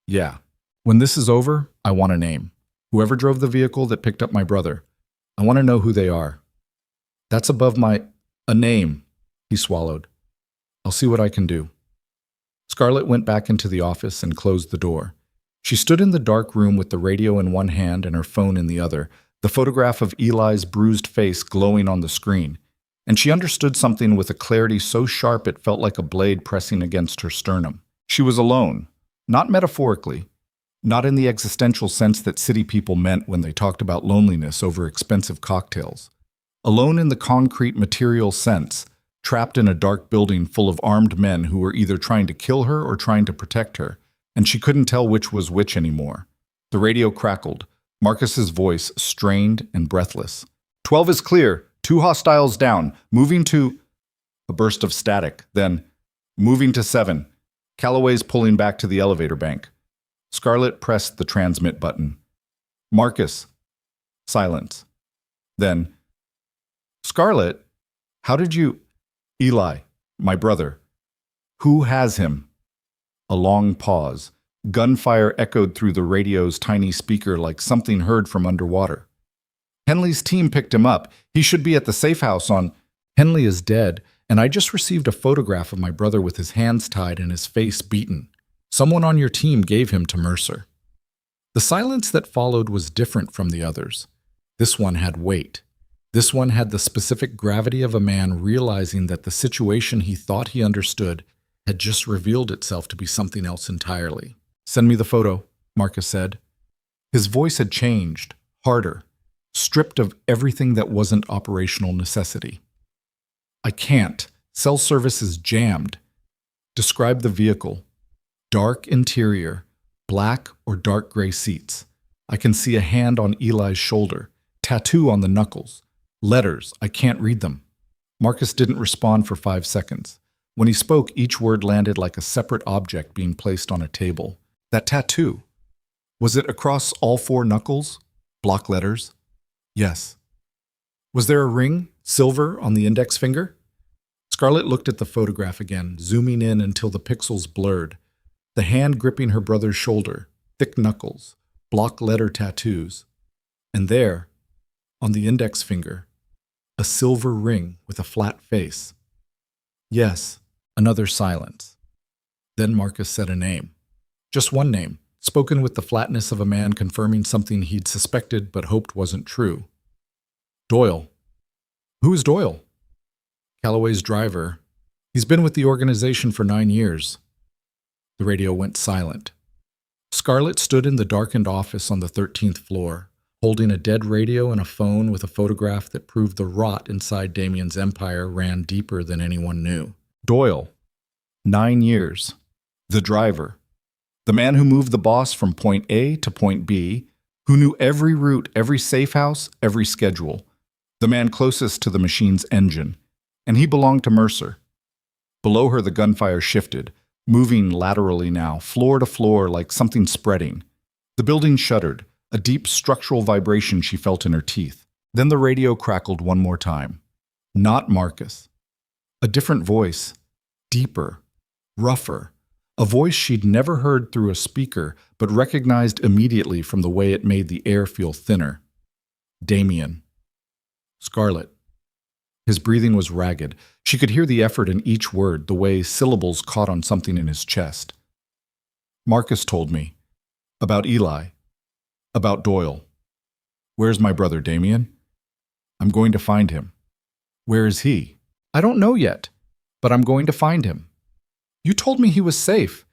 Yeah. When this is over, I want a name. Whoever drove the vehicle that picked up my brother. I want to know who they are. That's above my... A name, he swallowed. I'll see what I can do. Scarlett went back into the office and closed the door. She stood in the dark room with the radio in one hand and her phone in the other, the photograph of Eli's bruised face glowing on the screen. And she understood something with a clarity so sharp it felt like a blade pressing against her sternum. She was alone. Not metaphorically. Not in the existential sense that city people meant when they talked about loneliness over expensive cocktails. Alone in the concrete material sense, trapped in a dark building full of armed men who were either trying to kill her or trying to protect her, and she couldn't tell which was which anymore. The radio crackled, Marcus's voice strained and breathless. 12 is clear, 2 hostiles down, moving to... A burst of static, then, moving to 7. Calloway's pulling back to the elevator bank. Scarlett pressed the transmit button. Marcus. Silence. Then, Scarlett, how did you... Eli, my brother. Who has him? A long pause. Gunfire echoed through the radio's tiny speaker like something heard from underwater. Henley's team picked him up. He should be at the safe house on... Henley is dead, and I just received a photograph of my brother with his hands tied and his face beaten. Someone on your team gave him to Mercer. The silence that followed was different from the others. This one had weight. This one had the specific gravity of a man realizing that the situation he thought he understood had just revealed itself to be something else entirely. "Send me the photo," Marcus said. His voice had changed, harder, stripped of everything that wasn't operational necessity. "I can't. Cell service is jammed." "Describe the vehicle." "Dark interior, black or dark gray seats. I can see a hand on Eli's shoulder, tattoo on the knuckles. Letters, I can't read them." Marcus didn't respond for 5 seconds. When he spoke, each word landed like a separate object being placed on a table. "That tattoo. Was it across all 4 knuckles? Block letters?" "Yes." "Was there a ring, silver, on the index finger?" Scarlett looked at the photograph again, zooming in until the pixels blurred. The hand gripping her brother's shoulder, thick knuckles, block letter tattoos. And there, on the index finger, a silver ring with a flat face. "Yes." Another silence. Then Marcus said a name. Just one name, spoken with the flatness of a man confirming something he'd suspected but hoped wasn't true. "Doyle." "Who is Doyle?" "Calloway's driver. He's been with the organization for 9 years. The radio went silent. Scarlett stood in the darkened office on the 13th floor, holding a dead radio and a phone with a photograph that proved the rot inside Damien's empire ran deeper than anyone knew. Doyle. 9 years. The driver. The man who moved the boss from point A to point B, who knew every route, every safe house, every schedule. The man closest to the machine's engine. And he belonged to Mercer. Below her, the gunfire shifted, moving laterally now, floor to floor like something spreading. The building shuddered, a deep structural vibration she felt in her teeth. Then the radio crackled one more time. Not Marcus. A different voice, deeper, rougher, a voice she'd never heard through a speaker but recognized immediately from the way it made the air feel thinner. Damien. Scarlett. His breathing was ragged. She could hear the effort in each word, the way syllables caught on something in his chest. Marcus told me. About Eli. About Doyle. Where's my brother, Damien? I'm going to find him. Where is he? I don't know yet, but I'm going to find him. You told me he was safe.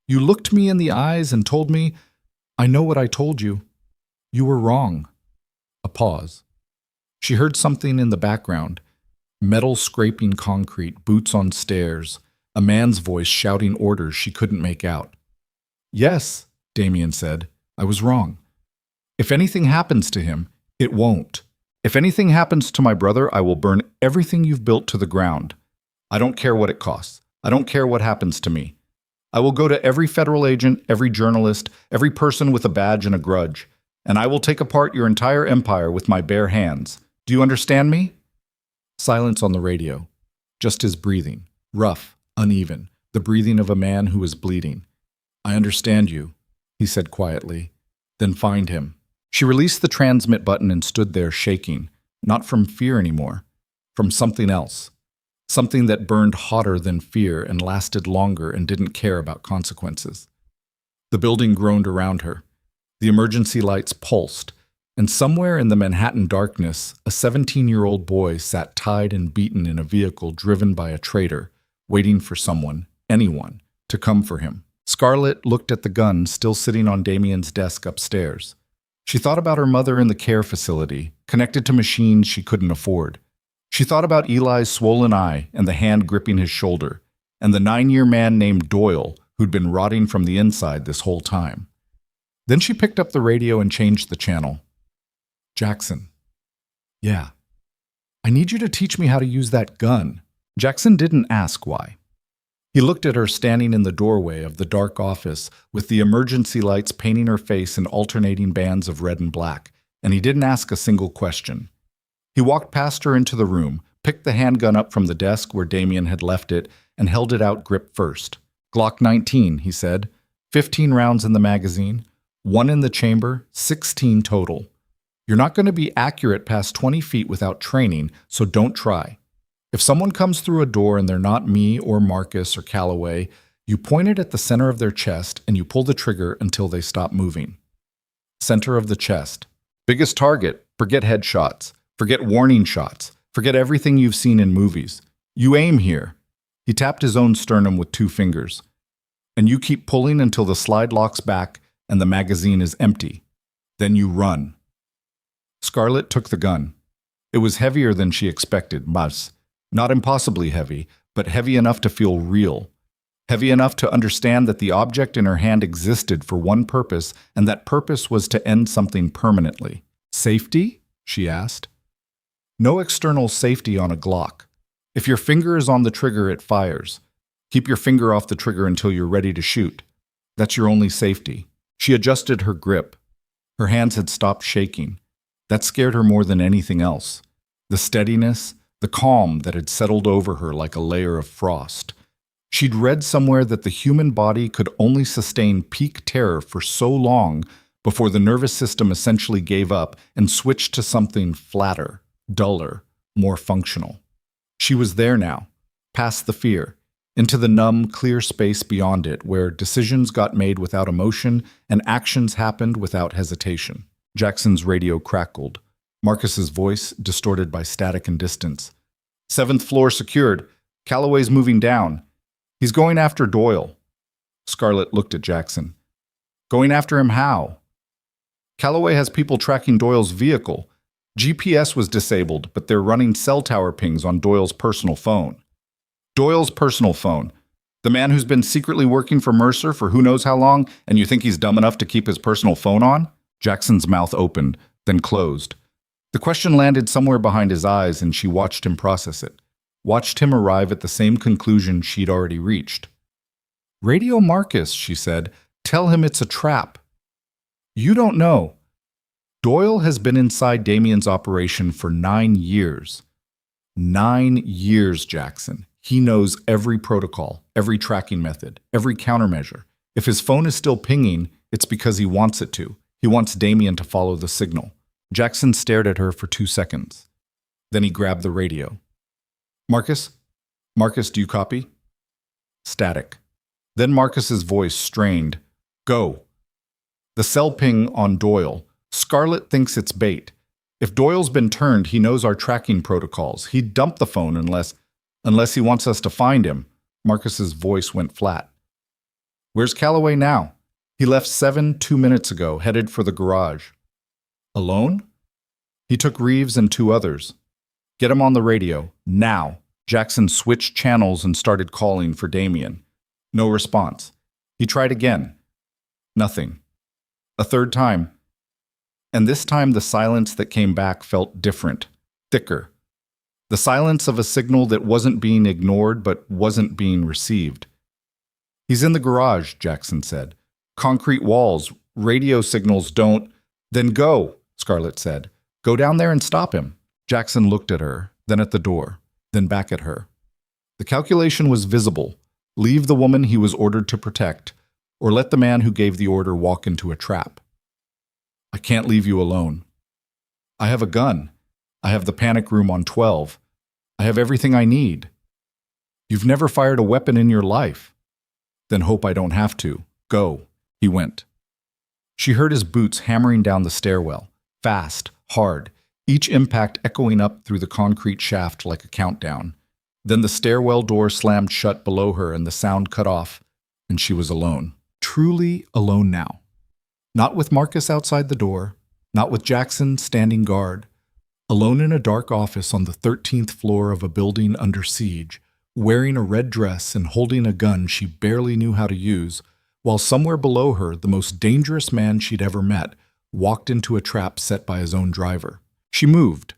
You looked me in the eyes and told me, I know what I told you. You were wrong. A pause. She heard something in the background. Metal scraping concrete, boots on stairs, a man's voice shouting orders she couldn't make out. Yes, Damien said, I was wrong. If anything happens to him, it won't. If anything happens to my brother, I will burn everything you've built to the ground. I don't care what it costs. I don't care what happens to me. I will go to every federal agent, every journalist, every person with a badge and a grudge, and I will take apart your entire empire with my bare hands. Do you understand me? Silence on the radio. Just his breathing, rough, uneven, the breathing of a man who is bleeding. I understand you, he said quietly. Then find him. She released the transmit button and stood there shaking, not from fear anymore, from something else. Something that burned hotter than fear and lasted longer and didn't care about consequences. The building groaned around her. The emergency lights pulsed, and somewhere in the Manhattan darkness, a 17-year-old boy sat tied and beaten in a vehicle driven by a traitor, waiting for someone, anyone, to come for him. Scarlett looked at the gun still sitting on Damien's desk upstairs. She thought about her mother in the care facility, connected to machines she couldn't afford. She thought about Eli's swollen eye and the hand gripping his shoulder, and the 9-year man named Doyle who'd been rotting from the inside this whole time. Then she picked up the radio and changed the channel. Jackson. Yeah. I need you to teach me how to use that gun. Jackson didn't ask why. He looked at her standing in the doorway of the dark office with the emergency lights painting her face in alternating bands of red and black, and he didn't ask a single question. He walked past her into the room, picked the handgun up from the desk where Damien had left it, and held it out grip first. Glock 19, he said. 15 rounds in the magazine, 1 in the chamber, 16 total. You're not going to be accurate past 20 feet without training, so don't try. If someone comes through a door and they're not me or Marcus or Calloway, you point it at the center of their chest and you pull the trigger until they stop moving. Center of the chest. Biggest target, forget headshots. Forget warning shots. Forget everything you've seen in movies. You aim here. He tapped his own sternum with 2 fingers. And you keep pulling until the slide locks back and the magazine is empty. Then you run. Scarlett took the gun. It was heavier than she expected, mas. Not impossibly heavy, but heavy enough to feel real. Heavy enough to understand that the object in her hand existed for one purpose, and that purpose was to end something permanently. Safety? She asked. No external safety on a Glock. If your finger is on the trigger, it fires. Keep your finger off the trigger until you're ready to shoot. That's your only safety. She adjusted her grip. Her hands had stopped shaking. That scared her more than anything else. The steadiness, the calm that had settled over her like a layer of frost. She'd read somewhere that the human body could only sustain peak terror for so long before the nervous system essentially gave up and switched to something flatter, duller, more functional. She was there now, past the fear, into the numb, clear space beyond it where decisions got made without emotion and actions happened without hesitation. Jackson's radio crackled. Marcus's voice, distorted by static and distance. 7th floor secured. Calloway's moving down. He's going after Doyle. Scarlett looked at Jackson. Going after him how? Calloway has people tracking Doyle's vehicle. GPS was disabled, but they're running cell tower pings on Doyle's personal phone. Doyle's personal phone. The man who's been secretly working for Mercer for who knows how long, and you think he's dumb enough to keep his personal phone on? Jackson's mouth opened, then closed. The question landed somewhere behind his eyes, and she watched him process it. Watched him arrive at the same conclusion she'd already reached. Radio Marcus, she said. Tell him it's a trap. You don't know. Doyle has been inside Damien's operation for 9 years. 9 years, Jackson. He knows every protocol, every tracking method, every countermeasure. If his phone is still pinging, it's because he wants it to. He wants Damien to follow the signal. Jackson stared at her for 2 seconds. Then he grabbed the radio. Marcus? Marcus, do you copy? Static. Then Marcus's voice strained. Go. The cell ping on Doyle. Scarlett thinks it's bait. If Doyle's been turned, he knows our tracking protocols. He'd dump the phone unless he wants us to find him. Marcus's voice went flat. Where's Calloway now? He left 2 minutes ago, headed for the garage. Alone? He took Reeves and 2 others. Get him on the radio, now. Jackson switched channels and started calling for Damien. No response. He tried again. Nothing. A 3rd time. And this time the silence that came back felt different, thicker. The silence of a signal that wasn't being ignored but wasn't being received. He's in the garage, Jackson said. Concrete walls, radio signals don't. Then go, Scarlett said. Go down there and stop him. Jackson looked at her, then at the door, then back at her. The calculation was visible. Leave the woman he was ordered to protect, or let the man who gave the order walk into a trap. I can't leave you alone. I have a gun. I have the panic room on 12. I have everything I need. You've never fired a weapon in your life. Then hope I don't have to. Go. He went. She heard his boots hammering down the stairwell, fast, hard, each impact echoing up through the concrete shaft like a countdown. Then the stairwell door slammed shut below her and the sound cut off, and she was alone. Truly alone now. Not with Marcus outside the door, not with Jackson standing guard. Alone in a dark office on the 13th floor of a building under siege, wearing a red dress and holding a gun she barely knew how to use, while somewhere below her, the most dangerous man she'd ever met walked into a trap set by his own driver. She moved.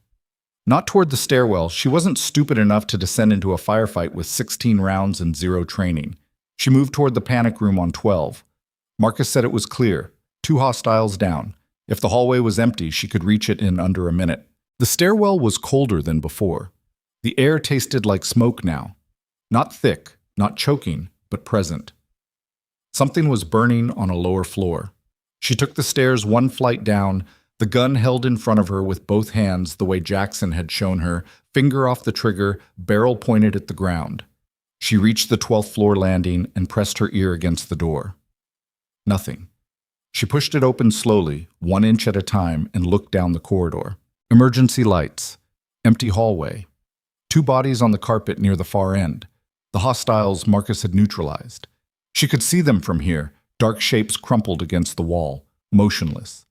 Not toward the stairwell. She wasn't stupid enough to descend into a firefight with 16 rounds and 0 training. She moved toward the panic room on 12. Marcus said it was clear. 2 hostiles down. If the hallway was empty, she could reach it in under a minute. The stairwell was colder than before. The air tasted like smoke now. Not thick, not choking, but present. Something was burning on a lower floor. She took the stairs 1 flight down, the gun held in front of her with both hands the way Jackson had shown her, finger off the trigger, barrel pointed at the ground. She reached the 12th floor landing and pressed her ear against the door. Nothing. She pushed it open slowly, 1 inch at a time, and looked down the corridor. Emergency lights. Empty hallway. Two bodies on the carpet near the far end. The hostiles Marcus had neutralized. She could see them from here, dark shapes crumpled against the wall, motionless.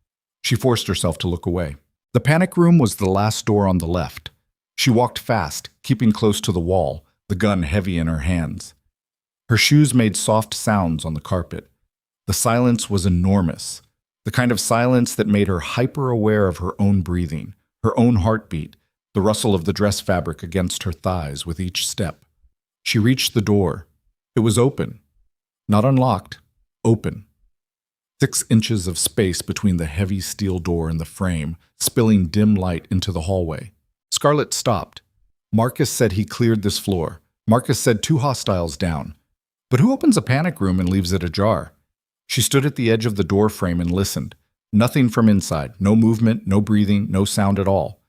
She forced herself to look away. The panic room was the last door on the left. She walked fast, keeping close to the wall, the gun heavy in her hands. Her shoes made soft sounds on the carpet. The silence was enormous, the kind of silence that made her hyper-aware of her own breathing, her own heartbeat, the rustle of the dress fabric against her thighs with each step. She reached the door. It was open. Not unlocked, open. 6 inches of space between the heavy steel door and the frame, spilling dim light into the hallway. Scarlett stopped. Marcus said he cleared this floor. Marcus said 2 hostiles down. But who opens a panic room and leaves it ajar? She stood at the edge of the door frame and listened. Nothing from inside. No movement, no breathing, no sound at all.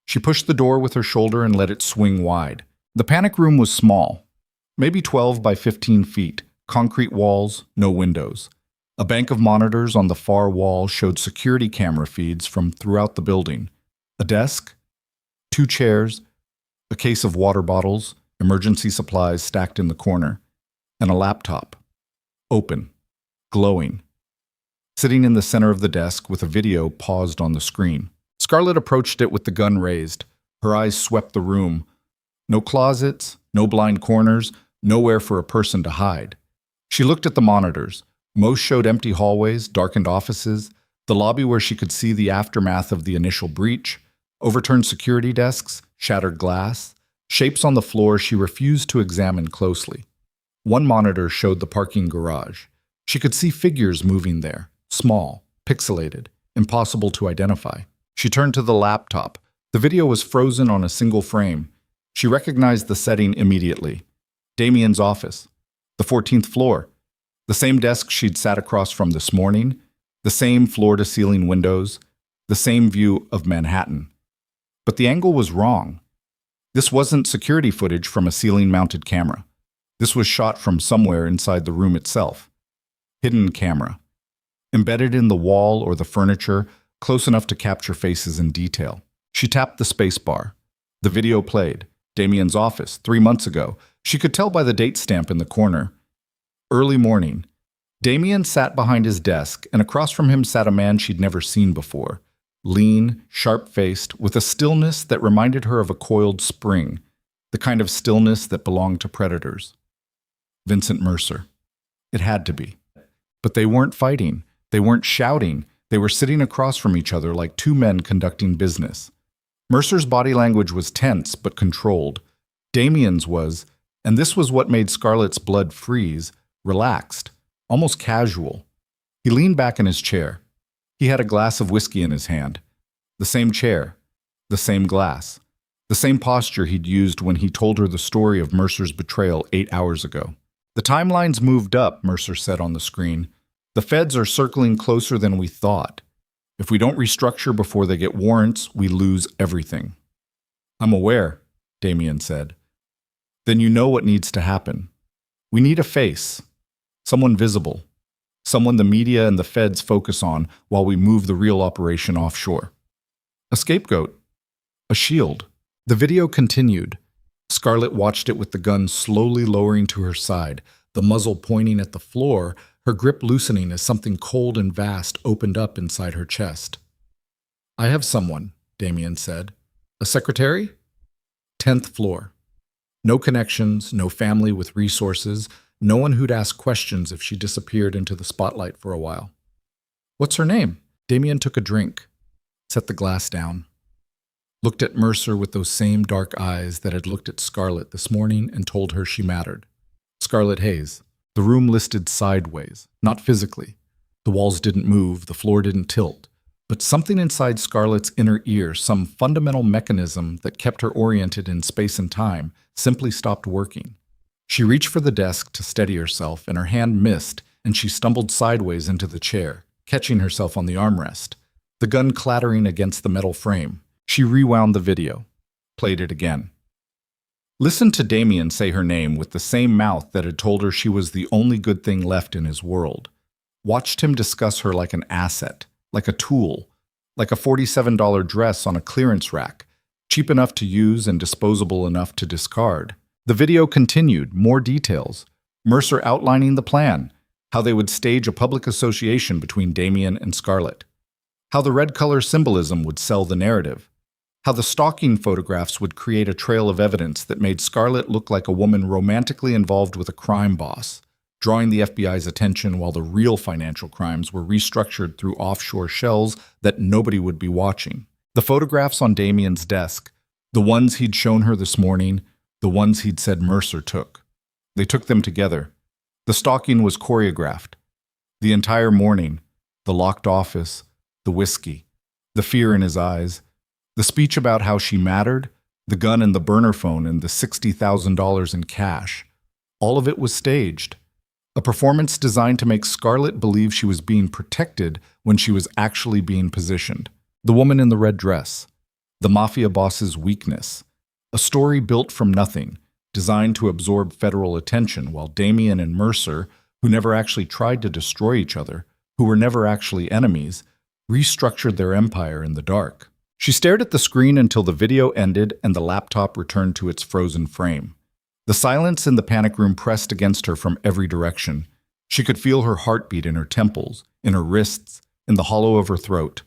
She pushed the door with her shoulder and let it swing wide. The panic room was small, maybe 12 by 15 feet, concrete walls, no windows. A bank of monitors on the far wall showed security camera feeds from throughout the building. A desk, 2 chairs, a case of water bottles, emergency supplies stacked in the corner, and a laptop. Open, glowing. Sitting in the center of the desk with a video paused on the screen. Scarlett approached it with the gun raised. Her eyes swept the room. No closets, no blind corners, nowhere for a person to hide. She looked at the monitors. Most showed empty hallways, darkened offices, the lobby where she could see the aftermath of the initial breach, overturned security desks, shattered glass, shapes on the floor she refused to examine closely. One monitor showed the parking garage. She could see figures moving there, small, pixelated, impossible to identify. She turned to the laptop. The video was frozen on a single frame. She recognized the setting immediately. Damien's office. The 14th floor. The same desk she'd sat across from this morning. The same floor-to-ceiling windows. The same view of Manhattan. But the angle was wrong. This wasn't security footage from a ceiling-mounted camera. This was shot from somewhere inside the room itself. Hidden camera. Embedded in the wall or the furniture, close enough to capture faces in detail. She tapped the spacebar. The video played. Damien's office, 3 months ago. She could tell by the date stamp in the corner. Early morning. Damien sat behind his desk, and across from him sat a man she'd never seen before. Lean, sharp-faced, with a stillness that reminded her of a coiled spring, the kind of stillness that belonged to predators. Vincent Mercer. It had to be. But they weren't fighting. They weren't shouting. They were sitting across from each other like 2 men conducting business. Mercer's body language was tense but controlled. Damien's was, and this was what made Scarlett's blood freeze, relaxed, almost casual. He leaned back in his chair. He had a glass of whiskey in his hand. The same chair, the same glass, the same posture he'd used when he told her the story of Mercer's betrayal 8 hours ago. The timelines moved up, Mercer said on the screen. The feds are circling closer than we thought. If we don't restructure before they get warrants, we lose everything. I'm aware, Damien said. Then you know what needs to happen. We need a face. Someone visible. Someone the media and the feds focus on while we move the real operation offshore. A scapegoat. A shield. The video continued. Scarlett watched it with the gun slowly lowering to her side, the muzzle pointing at the floor, her grip loosening as something cold and vast opened up inside her chest. I have someone, Damien said. A secretary? 10th floor. No connections, no family with resources, no one who'd ask questions if she disappeared into the spotlight for a while. What's her name? Damien took a drink, set the glass down, looked at Mercer with those same dark eyes that had looked at Scarlett this morning and told her she mattered. Scarlett Hayes. The room listed sideways, not physically. The walls didn't move, the floor didn't tilt. But something inside Scarlett's inner ear, some fundamental mechanism that kept her oriented in space and time, simply stopped working. She reached for the desk to steady herself, and her hand missed, and she stumbled sideways into the chair, catching herself on the armrest, the gun clattering against the metal frame. She rewound the video, played it again. Listened to Damien say her name with the same mouth that had told her she was the only good thing left in his world. Watched him discuss her like an asset, like a tool, like a $47 dress on a clearance rack, cheap enough to use and disposable enough to discard. The video continued, more details. Mercer outlining the plan, how they would stage a public association between Damien and Scarlett, how the red color symbolism would sell the narrative, how the stalking photographs would create a trail of evidence that made Scarlett look like a woman romantically involved with a crime boss, drawing the FBI's attention while the real financial crimes were restructured through offshore shells that nobody would be watching. The photographs on Damien's desk, the ones he'd shown her this morning, the ones he'd said Mercer took. They took them together. The stalking was choreographed. The entire morning, the locked office, the whiskey, the fear in his eyes, the speech about how she mattered, the gun and the burner phone and the $60,000 in cash. All of it was staged. A performance designed to make Scarlett believe she was being protected when she was actually being positioned. The woman in the red dress. The Mafia Boss's weakness. A story built from nothing, designed to absorb federal attention, while Damien and Mercer, who never actually tried to destroy each other, who were never actually enemies, restructured their empire in the dark. She stared at the screen until the video ended and the laptop returned to its frozen frame. The silence in the panic room pressed against her from every direction. She could feel her heartbeat in her temples, in her wrists, in the hollow of her throat.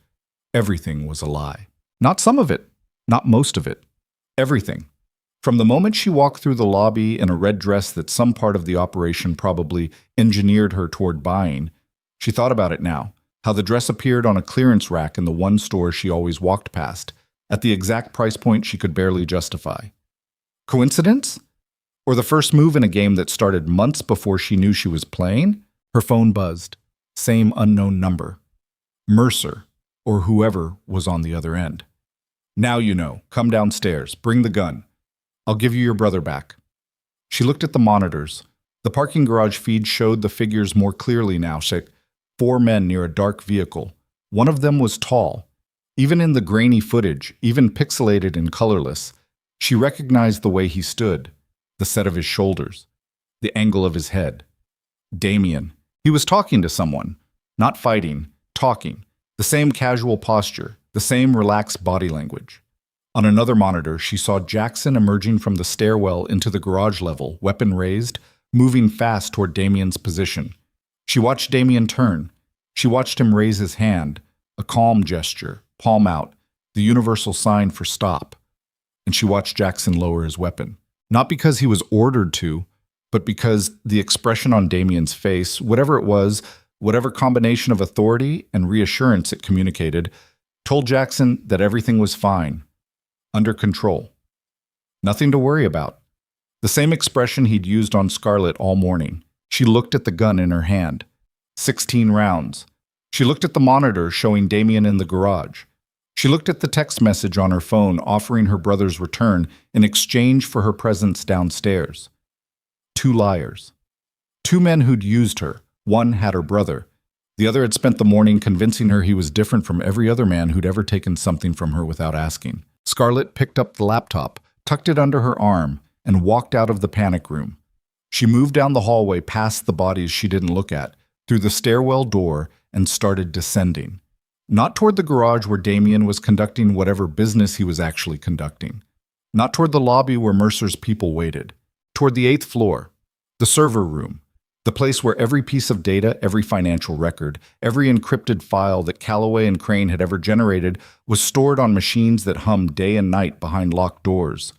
Everything was a lie. Not some of it, not most of it. Everything. From the moment she walked through the lobby in a red dress that some part of the operation probably engineered her toward buying, she thought about it now, how the dress appeared on a clearance rack in the one store she always walked past, at the exact price point she could barely justify. Coincidence? Or the first move in a game that started months before she knew she was playing? Her phone buzzed. Same unknown number. Mercer, or whoever was on the other end. Now you know. Come downstairs. Bring the gun. I'll give you your brother back. She looked at the monitors. The parking garage feed showed the figures more clearly now. 4 men near a dark vehicle. One of them was tall. Even in the grainy footage, even pixelated and colorless, she recognized the way he stood, the set of his shoulders, the angle of his head. Damien. He was talking to someone. Not fighting, talking. The same casual posture, the same relaxed body language. On another monitor, she saw Jackson emerging from the stairwell into the garage level, weapon raised, moving fast toward Damien's position. She watched Damien turn. She watched him raise his hand, a calm gesture, palm out, the universal sign for stop. And she watched Jackson lower his weapon. Not because he was ordered to, but because the expression on Damien's face, whatever it was, whatever combination of authority and reassurance it communicated, told Jackson that everything was fine, under control. Nothing to worry about. The same expression he'd used on Scarlett all morning. She looked at the gun in her hand. 16 rounds. She looked at the monitor showing Damien in the garage. She looked at the text message on her phone offering her brother's return in exchange for her presence downstairs. 2 liars. 2 men who'd used her. One had her brother. The other had spent the morning convincing her he was different from every other man who'd ever taken something from her without asking. Scarlett picked up the laptop, tucked it under her arm, and walked out of the panic room. She moved down the hallway past the bodies she didn't look at, through the stairwell door, and started descending. Not toward the garage where Damien was conducting whatever business he was actually conducting. Not toward the lobby where Mercer's people waited. Toward the 8th floor, the server room, the place where every piece of data, every financial record, every encrypted file that Calloway and Crane had ever generated was stored on machines that hummed day and night behind locked doors.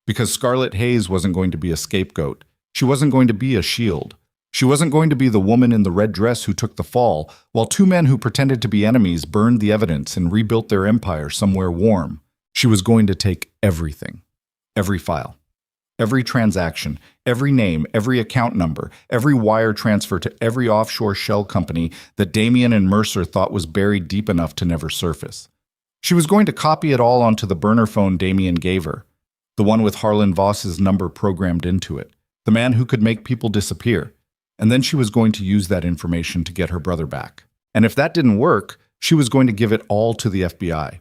Because Scarlett Hayes wasn't going to be a scapegoat. She wasn't going to be a shield. She wasn't going to be the woman in the red dress who took the fall, while 2 men who pretended to be enemies burned the evidence and rebuilt their empire somewhere warm. She was going to take everything. Every file. Every transaction, every name, every account number, every wire transfer to every offshore shell company that Damien and Mercer thought was buried deep enough to never surface. She was going to copy it all onto the burner phone Damien gave her, the one with Harlan Voss's number programmed into it, the man who could make people disappear. And then she was going to use that information to get her brother back. And if that didn't work, she was going to give it all to the FBI.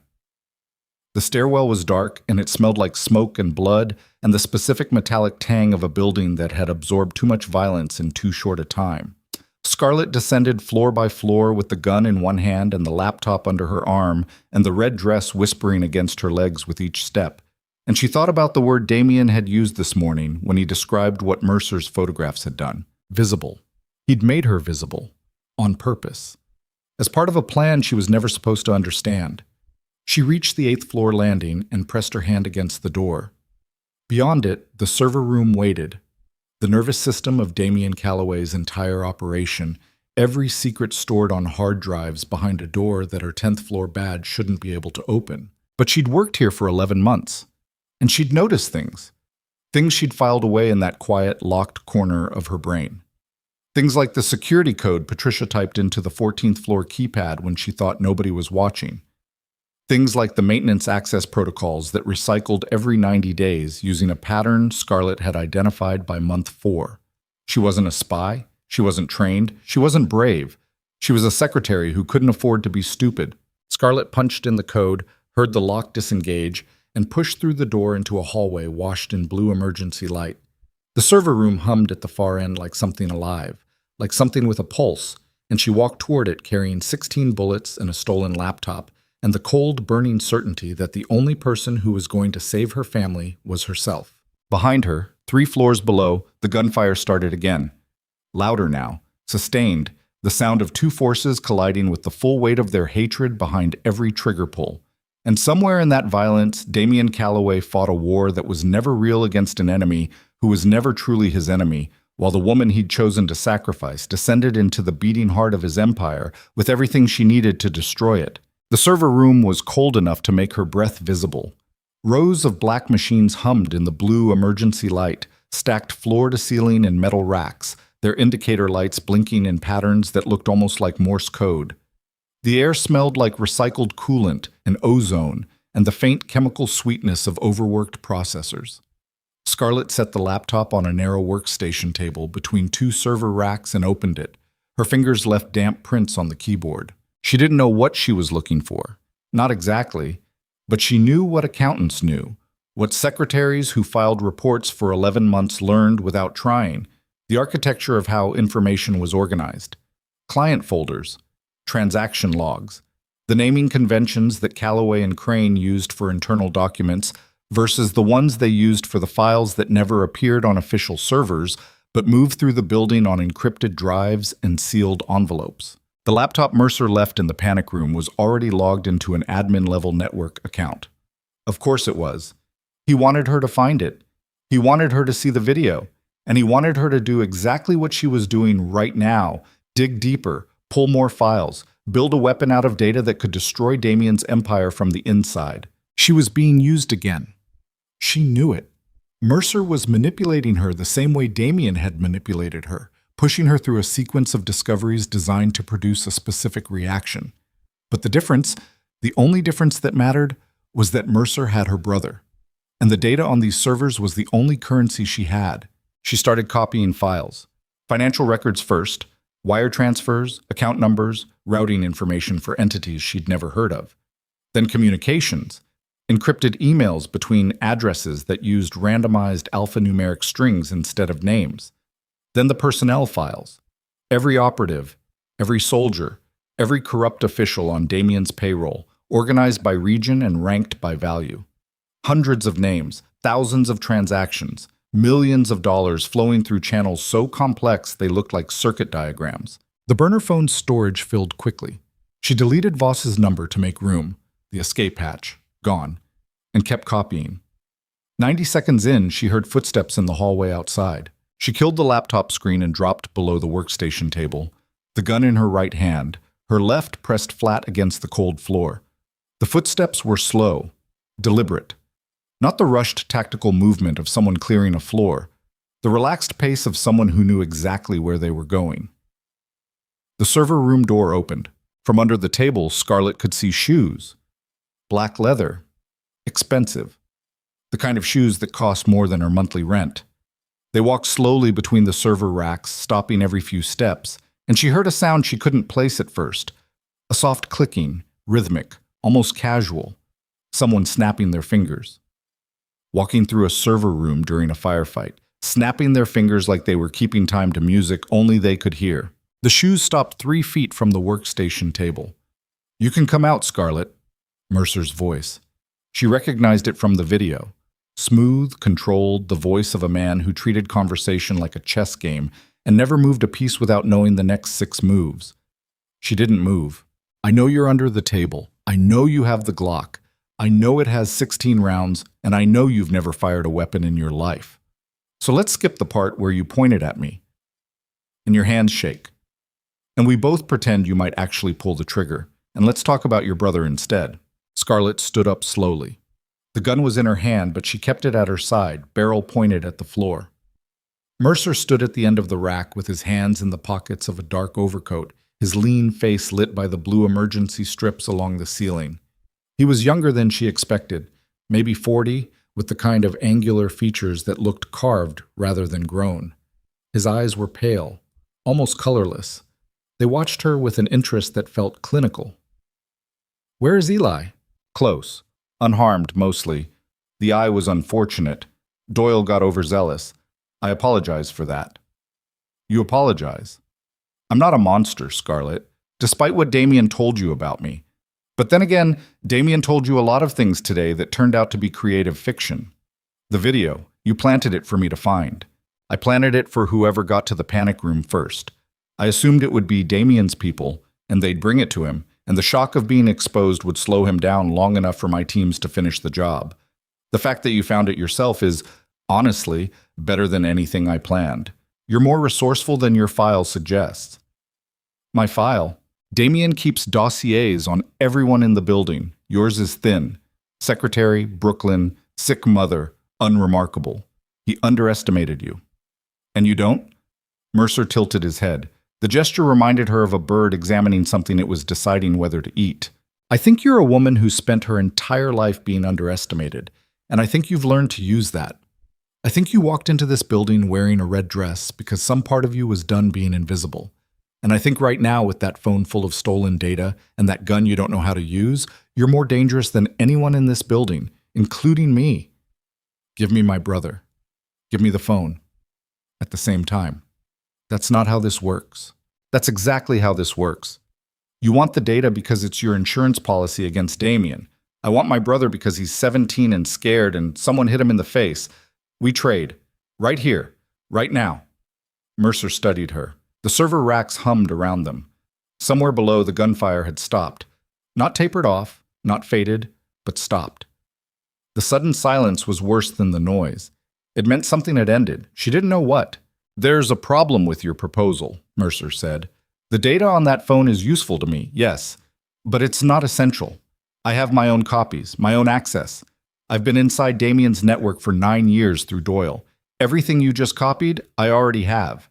The stairwell was dark, and it smelled like smoke and blood and the specific metallic tang of a building that had absorbed too much violence in too short a time. Scarlett descended floor by floor with the gun in one hand and the laptop under her arm and the red dress whispering against her legs with each step. And she thought about the word Damien had used this morning when he described what Mercer's photographs had done. Visible. He'd made her visible. On purpose. As part of a plan she was never supposed to understand. She reached the 8th floor landing and pressed her hand against the door. Beyond it, the server room waited. The nervous system of Damien Calloway's entire operation, every secret stored on hard drives behind a door that her 10th floor badge shouldn't be able to open. But she'd worked here for 11 months, and she'd noticed things. Things she'd filed away in that quiet, locked corner of her brain. Things like the security code Patricia typed into the 14th floor keypad when she thought nobody was watching. Things like the maintenance access protocols that recycled every 90 days using a pattern Scarlett had identified by month 4. She wasn't a spy, she wasn't trained, she wasn't brave. She was a secretary who couldn't afford to be stupid. Scarlett punched in the code, heard the lock disengage, and pushed through the door into a hallway washed in blue emergency light. The server room hummed at the far end like something alive, like something with a pulse, and she walked toward it carrying 16 bullets and a stolen laptop, and the cold, burning certainty that the only person who was going to save her family was herself. Behind her, 3 floors below, the gunfire started again. Louder now, sustained, the sound of 2 forces colliding with the full weight of their hatred behind every trigger pull. And somewhere in that violence, Damien Calloway fought a war that was never real against an enemy who was never truly his enemy, while the woman he'd chosen to sacrifice descended into the beating heart of his empire with everything she needed to destroy it. The server room was cold enough to make her breath visible. Rows of black machines hummed in the blue emergency light, stacked floor to ceiling in metal racks, their indicator lights blinking in patterns that looked almost like Morse code. The air smelled like recycled coolant and ozone and the faint chemical sweetness of overworked processors. Scarlett set the laptop on a narrow workstation table between 2 server racks and opened it. Her fingers left damp prints on the keyboard. She didn't know what she was looking for. Not exactly. But she knew what accountants knew, what secretaries who filed reports for 11 months learned without trying, the architecture of how information was organized. Client folders, transaction logs, the naming conventions that Calloway and Crane used for internal documents versus the ones they used for the files that never appeared on official servers but moved through the building on encrypted drives and sealed envelopes. The laptop Mercer left in the panic room was already logged into an admin-level network account. Of course it was. He wanted her to find it. He wanted her to see the video. And he wanted her to do exactly what she was doing right now, dig deeper, pull more files, build a weapon out of data that could destroy Damien's empire from the inside. She was being used again. She knew it. Mercer was manipulating her the same way Damien had manipulated her, pushing her through a sequence of discoveries designed to produce a specific reaction. But the only difference that mattered, was that Mercer had her brother. And the data on these servers was the only currency she had. She started copying files. Financial records first, wire transfers, account numbers, routing information for entities she'd never heard of. Then communications, encrypted emails between addresses that used randomized alphanumeric strings instead of names. Then the personnel files. Every operative, every soldier, every corrupt official on Damien's payroll, organized by region and ranked by value. Hundreds of names, thousands of transactions, millions of dollars flowing through channels so complex they looked like circuit diagrams. The burner phone's storage filled quickly. She deleted Voss's number to make room, the escape hatch, gone, and kept copying. 90 seconds in, she heard footsteps in the hallway outside. She killed the laptop screen and dropped below the workstation table, the gun in her right hand, her left pressed flat against the cold floor. The footsteps were slow, deliberate. Not the rushed tactical movement of someone clearing a floor, the relaxed pace of someone who knew exactly where they were going. The server room door opened. From under the table, Scarlett could see shoes. Black leather. Expensive. The kind of shoes that cost more than her monthly rent. They walked slowly between the server racks, stopping every few steps, and she heard a sound she couldn't place at first. A soft clicking, rhythmic, almost casual. Someone snapping their fingers. Walking through a server room during a firefight, snapping their fingers like they were keeping time to music only they could hear. The shoes stopped 3 feet from the workstation table. "You can come out, Scarlett." Mercer's voice. She recognized it from the video. Smooth, controlled, the voice of a man who treated conversation like a chess game and never moved a piece without knowing the next 6 moves. She didn't move. "I know you're under the table. I know you have the Glock. I know it has 16 rounds, and I know you've never fired a weapon in your life. So let's skip the part where you pointed at me and your hands shake. And we both pretend you might actually pull the trigger, and let's talk about your brother instead." Scarlett stood up slowly. The gun was in her hand, but she kept it at her side, barrel pointed at the floor. Mercer stood at the end of the rack with his hands in the pockets of a dark overcoat, his lean face lit by the blue emergency strips along the ceiling. He was younger than she expected, maybe 40, with the kind of angular features that looked carved rather than grown. His eyes were pale, almost colorless. They watched her with an interest that felt clinical. "Where is Eli?" "Close. Unharmed, mostly. The eye was unfortunate. Doyle got overzealous. I apologize for that." "You apologize?" "I'm not a monster, Scarlett, despite what Damien told you about me. But then again, Damien told you a lot of things today that turned out to be creative fiction. The video, you planted it for me to find. I planted it for whoever got to the panic room first. I assumed it would be Damien's people, and they'd bring it to him, and the shock of being exposed would slow him down long enough for my teams to finish the job. The fact that you found it yourself is, honestly, better than anything I planned. You're more resourceful than your file suggests." "My file? Damien keeps dossiers on everyone in the building. Yours is thin. Secretary, Brooklyn, sick mother, unremarkable. He underestimated you." "And you don't?" Mercer tilted his head. The gesture reminded her of a bird examining something it was deciding whether to eat. "I think you're a woman who spent her entire life being underestimated, and I think you've learned to use that. I think you walked into this building wearing a red dress because some part of you was done being invisible. And I think right now, with that phone full of stolen data and that gun you don't know how to use, you're more dangerous than anyone in this building, including me. Give me my brother. Give me the phone. At the same time. That's not how this works. That's exactly how this works. You want the data because it's your insurance policy against Damien. I want my brother because he's 17 and scared and someone hit him in the face. We trade. Right here. Right now." Mercer studied her. The server racks hummed around them. Somewhere below, the gunfire had stopped. Not tapered off, not faded, but stopped. The sudden silence was worse than the noise. It meant something had ended. She didn't know what. "There's a problem with your proposal," Mercer said. "The data on that phone is useful to me, yes, but it's not essential. I have my own copies, my own access. I've been inside Damien's network for 9 years through Doyle. Everything you just copied, I already have."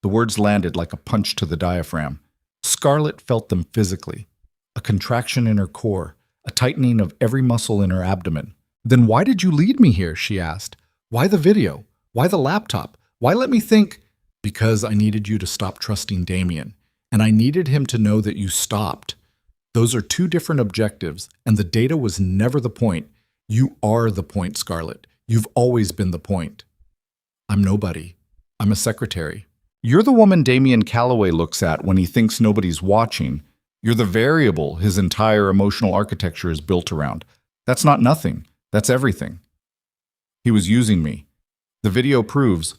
The words landed like a punch to the diaphragm. Scarlett felt them physically. A contraction in her core, a tightening of every muscle in her abdomen. "Then why did you lead me here?" she asked. "Why the video? Why the laptop? Why let me think?" "Because I needed you to stop trusting Damien, and I needed him to know that you stopped. Those are 2 different objectives, and the data was never the point. You are the point, Scarlett. You've always been the point." "I'm nobody. I'm a secretary." "You're the woman Damien Calloway looks at when he thinks nobody's watching. You're the variable his entire emotional architecture is built around. That's not nothing. That's everything." "He was using me. The video proves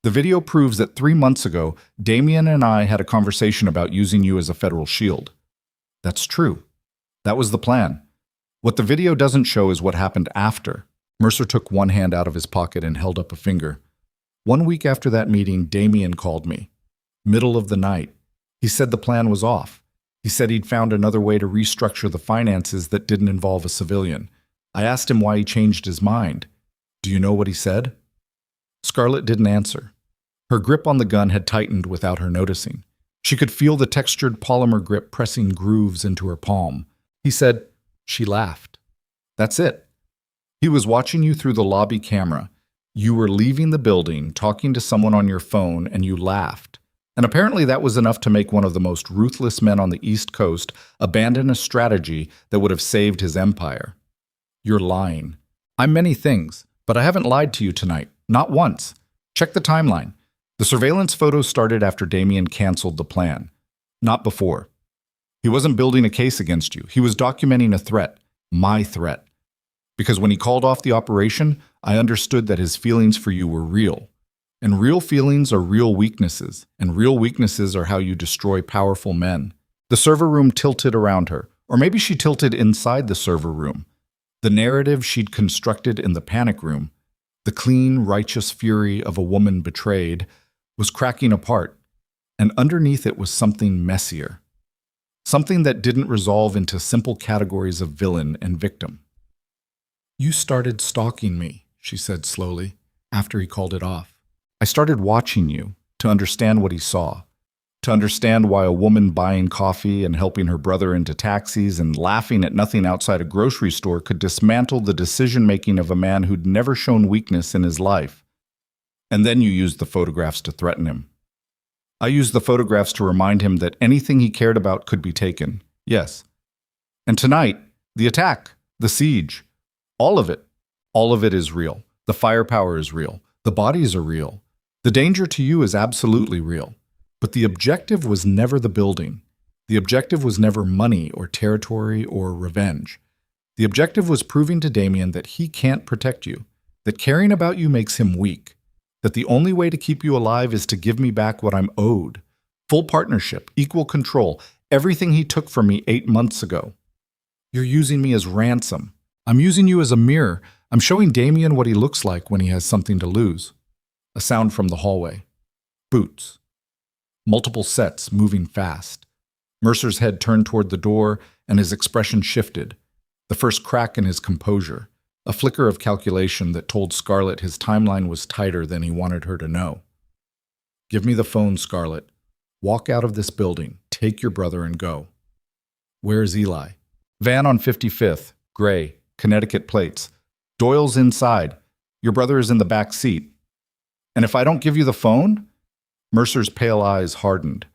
that 3 months ago, Damien and I had a conversation about using you as a federal shield." "That's true. That was the plan. What the video doesn't show is what happened after." Mercer took one hand out of his pocket and held up a finger. "1 week after that meeting, Damien called me. Middle of the night. He said the plan was off. He said he'd found another way to restructure the finances that didn't involve a civilian. I asked him why he changed his mind. Do you know what he said?" Scarlett didn't answer. Her grip on the gun had tightened without her noticing. She could feel the textured polymer grip pressing grooves into her palm. He said, she laughed. "That's it. He was watching you through the lobby camera. You were leaving the building, talking to someone on your phone, and you laughed. And apparently that was enough to make one of the most ruthless men on the East Coast abandon a strategy that would have saved his empire. You're lying. I'm many things, but I haven't lied to you tonight. Not once. Check the timeline. The surveillance photos started after Damien canceled the plan, not before. He wasn't building a case against you. He was documenting a threat, my threat. Because when he called off the operation, I understood that his feelings for you were real. And real feelings are real weaknesses, and real weaknesses are how you destroy powerful men. The server room tilted around her, or maybe she tilted inside the server room. The narrative she'd constructed in the panic room, the clean, righteous fury of a woman betrayed, was cracking apart, and underneath it was something messier. Something that didn't resolve into simple categories of villain and victim. "You started stalking me," she said slowly, after he called it off. "I started watching you to understand what he saw, to understand why a woman buying coffee and helping her brother into taxis and laughing at nothing outside a grocery store could dismantle the decision-making of a man who'd never shown weakness in his life. And then you used the photographs to threaten him. I used the photographs to remind him that anything he cared about could be taken. Yes. And tonight, the attack, the siege, all of it is real. The firepower is real. The bodies are real. The danger to you is absolutely real. But the objective was never the building. The objective was never money or territory or revenge. The objective was proving to Damien that he can't protect you, that caring about you makes him weak, that the only way to keep you alive is to give me back what I'm owed. Full partnership, equal control, everything he took from me 8 months ago. You're using me as ransom. I'm using you as a mirror. I'm showing Damien what he looks like when he has something to lose." A sound from the hallway. Boots. Multiple sets moving fast. Mercer's head turned toward the door, and his expression shifted. The first crack in his composure. A flicker of calculation that told Scarlett his timeline was tighter than he wanted her to know. "Give me the phone, Scarlett. Walk out of this building. Take your brother and go." "Where's Eli?" "Van on 55th. Gray. Connecticut plates. Doyle's inside. Your brother is in the back seat." "And if I don't give you the phone?" Mercer's pale eyes hardened.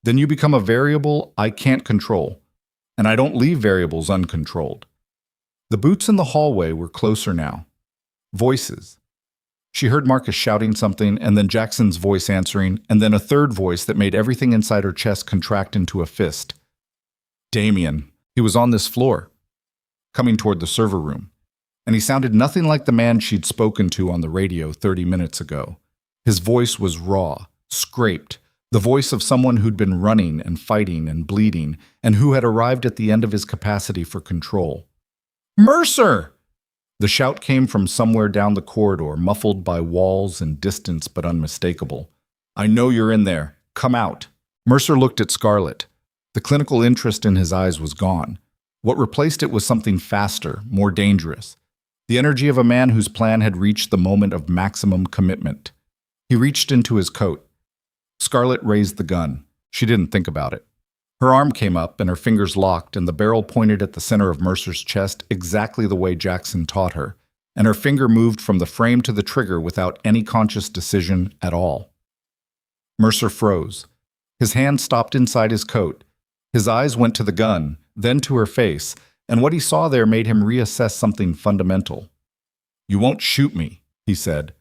"Then you become a variable I can't control. And I don't leave variables uncontrolled." The boots in the hallway were closer now. Voices. She heard Marcus shouting something, and then Jackson's voice answering, and then a third voice that made everything inside her chest contract into a fist. Damien. He was on this floor, coming toward the server room, and he sounded nothing like the man she'd spoken to on the radio 30 minutes ago. His voice was raw, scraped, the voice of someone who'd been running and fighting and bleeding, and who had arrived at the end of his capacity for control. "Mercer!" The shout came from somewhere down the corridor, muffled by walls and distance but unmistakable. "I know you're in there. Come out." Mercer looked at Scarlett. The clinical interest in his eyes was gone. What replaced it was something faster, more dangerous. The energy of a man whose plan had reached the moment of maximum commitment. He reached into his coat. Scarlett raised the gun. She didn't think about it. Her arm came up and her fingers locked, and the barrel pointed at the center of Mercer's chest exactly the way Jackson taught her, and her finger moved from the frame to the trigger without any conscious decision at all. Mercer froze. His hand stopped inside his coat. His eyes went to the gun, then to her face, and what he saw there made him reassess something fundamental. "You won't shoot me," he said.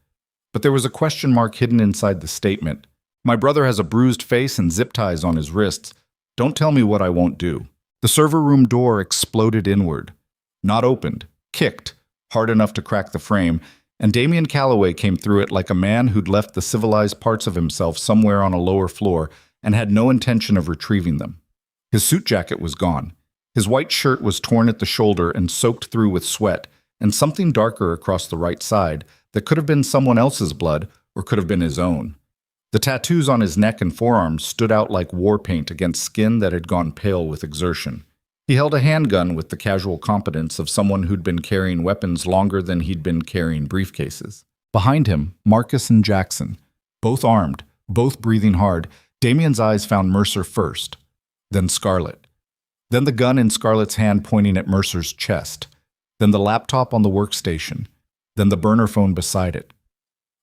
But there was a question mark hidden inside the statement. "My brother has a bruised face and zip ties on his wrists. Don't tell me what I won't do." The server room door exploded inward. Not opened, kicked, hard enough to crack the frame, and Damien Calloway came through it like a man who'd left the civilized parts of himself somewhere on a lower floor and had no intention of retrieving them. His suit jacket was gone. His white shirt was torn at the shoulder and soaked through with sweat, and something darker across the right side that could have been someone else's blood or could have been his own. The tattoos on his neck and forearms stood out like war paint against skin that had gone pale with exertion. He held a handgun with the casual competence of someone who'd been carrying weapons longer than he'd been carrying briefcases. Behind him, Marcus and Jackson, both armed, both breathing hard. Damien's eyes found Mercer first, then Scarlett. Then the gun in Scarlett's hand pointing at Mercer's chest. Then the laptop on the workstation. Then the burner phone beside it.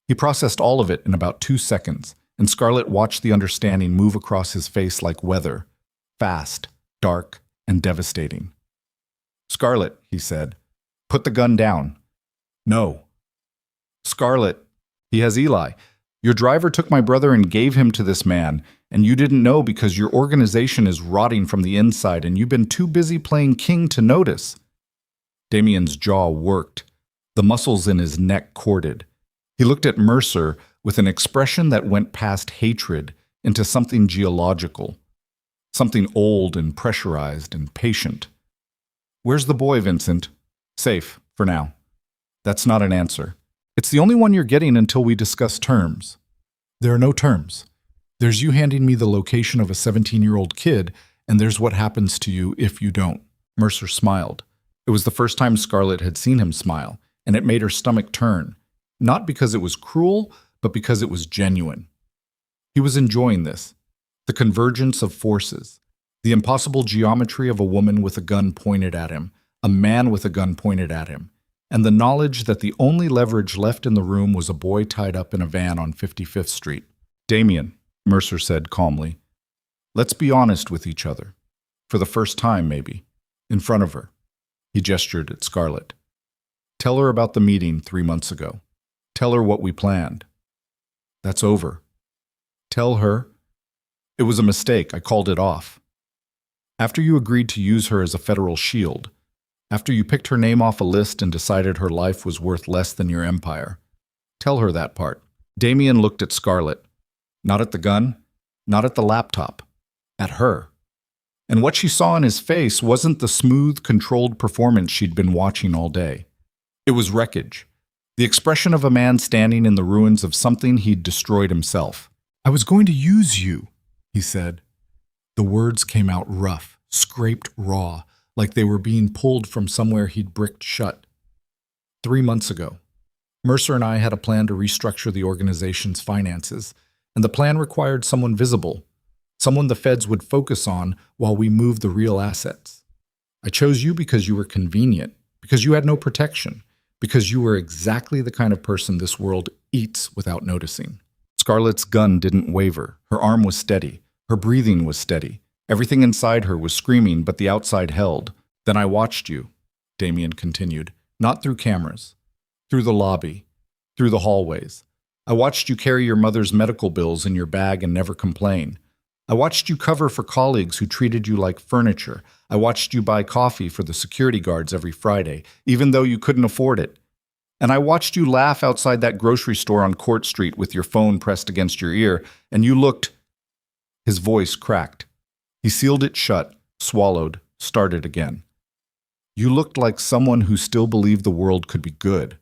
He processed all of it in about 2 seconds, and Scarlett watched the understanding move across his face like weather, fast, dark, and devastating. "Scarlett," he said, "put the gun down." "No." "Scarlett, he has Eli. Your driver took my brother and gave him to this man, and you didn't know because your organization is rotting from the inside and you've been too busy playing king to notice." Damien's jaw worked. The muscles in his neck corded. He looked at Mercer with an expression that went past hatred into something geological, something old and pressurized and patient. "Where's the boy, Vincent?" "Safe, for now." "That's not an answer. It's the only one you're getting until we discuss terms." "There are no terms. There's you handing me the location of a 17-year-old kid, and there's what happens to you if you don't." Mercer smiled. It was the first time Scarlett had seen him smile, and it made her stomach turn, not because it was cruel, but because it was genuine. He was enjoying this, the convergence of forces, the impossible geometry of a woman with a gun pointed at him, a man with a gun pointed at him, and the knowledge that the only leverage left in the room was a boy tied up in a van on 55th Street. "Damien," Mercer said calmly, "let's be honest with each other. For the first time, maybe. In front of her." He gestured at Scarlett. "Tell her about the meeting 3 months ago. Tell her what we planned." "That's over." "Tell her it was a mistake. I called it off. After you agreed to use her as a federal shield, after you picked her name off a list and decided her life was worth less than your empire. Tell her that part." Damien looked at Scarlett. Not at the gun, not at the laptop, at her. And what she saw in his face wasn't the smooth, controlled performance she'd been watching all day. It was wreckage, the expression of a man standing in the ruins of something he'd destroyed himself. "I was going to use you," he said. The words came out rough, scraped raw, like they were being pulled from somewhere he'd bricked shut. 3 months ago, Mercer and I had a plan to restructure the organization's finances, and the plan required someone visible, someone the feds would focus on while we moved the real assets. I chose you because you were convenient, because you had no protection, because you were exactly the kind of person this world eats without noticing. Scarlett's gun didn't waver. Her arm was steady. Her breathing was steady. Everything inside her was screaming, but the outside held. "Then I watched you," Damien continued, "not through cameras, through the lobby, through the hallways. I watched you carry your mother's medical bills in your bag and never complain. I watched you cover for colleagues who treated you like furniture. I watched you buy coffee for the security guards every Friday, even though you couldn't afford it. And I watched you laugh outside that grocery store on Court Street with your phone pressed against your ear, and you looked—" His voice cracked. He sealed it shut, swallowed, started again. "You looked like someone who still believed the world could be good.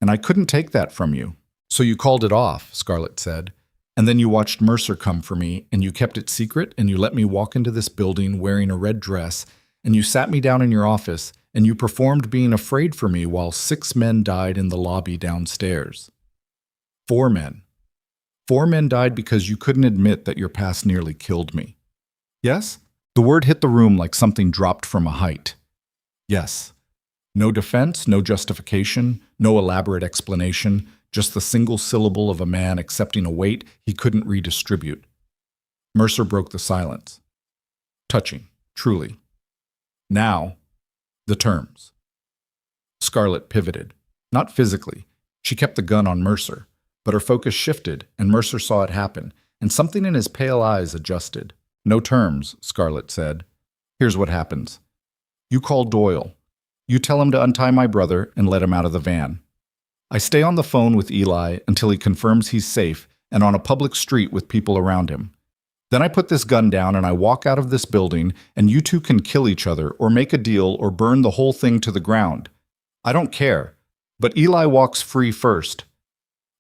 And I couldn't take that from you. So you called it off," Scarlett said. "And then you watched Mercer come for me, and you kept it secret, and you let me walk into this building wearing a red dress, and you sat me down in your office, and you performed being afraid for me while 6 men died in the lobby downstairs. 4 men. 4 men died because you couldn't admit that your past nearly killed me. Yes?" The word hit the room like something dropped from a height. Yes. No defense, no justification, no elaborate explanation, just the single syllable of a man accepting a weight he couldn't redistribute. Mercer broke the silence. Touching, truly. "Now, the terms." Scarlett pivoted. Not physically. She kept the gun on Mercer, but her focus shifted, and Mercer saw it happen, and something in his pale eyes adjusted. "No terms," Scarlett said. "Here's what happens. You call Doyle. You tell him to untie my brother and let him out of the van. I stay on the phone with Eli until he confirms he's safe and on a public street with people around him. Then I put this gun down and I walk out of this building, and you two can kill each other or make a deal or burn the whole thing to the ground. I don't care. But Eli walks free first.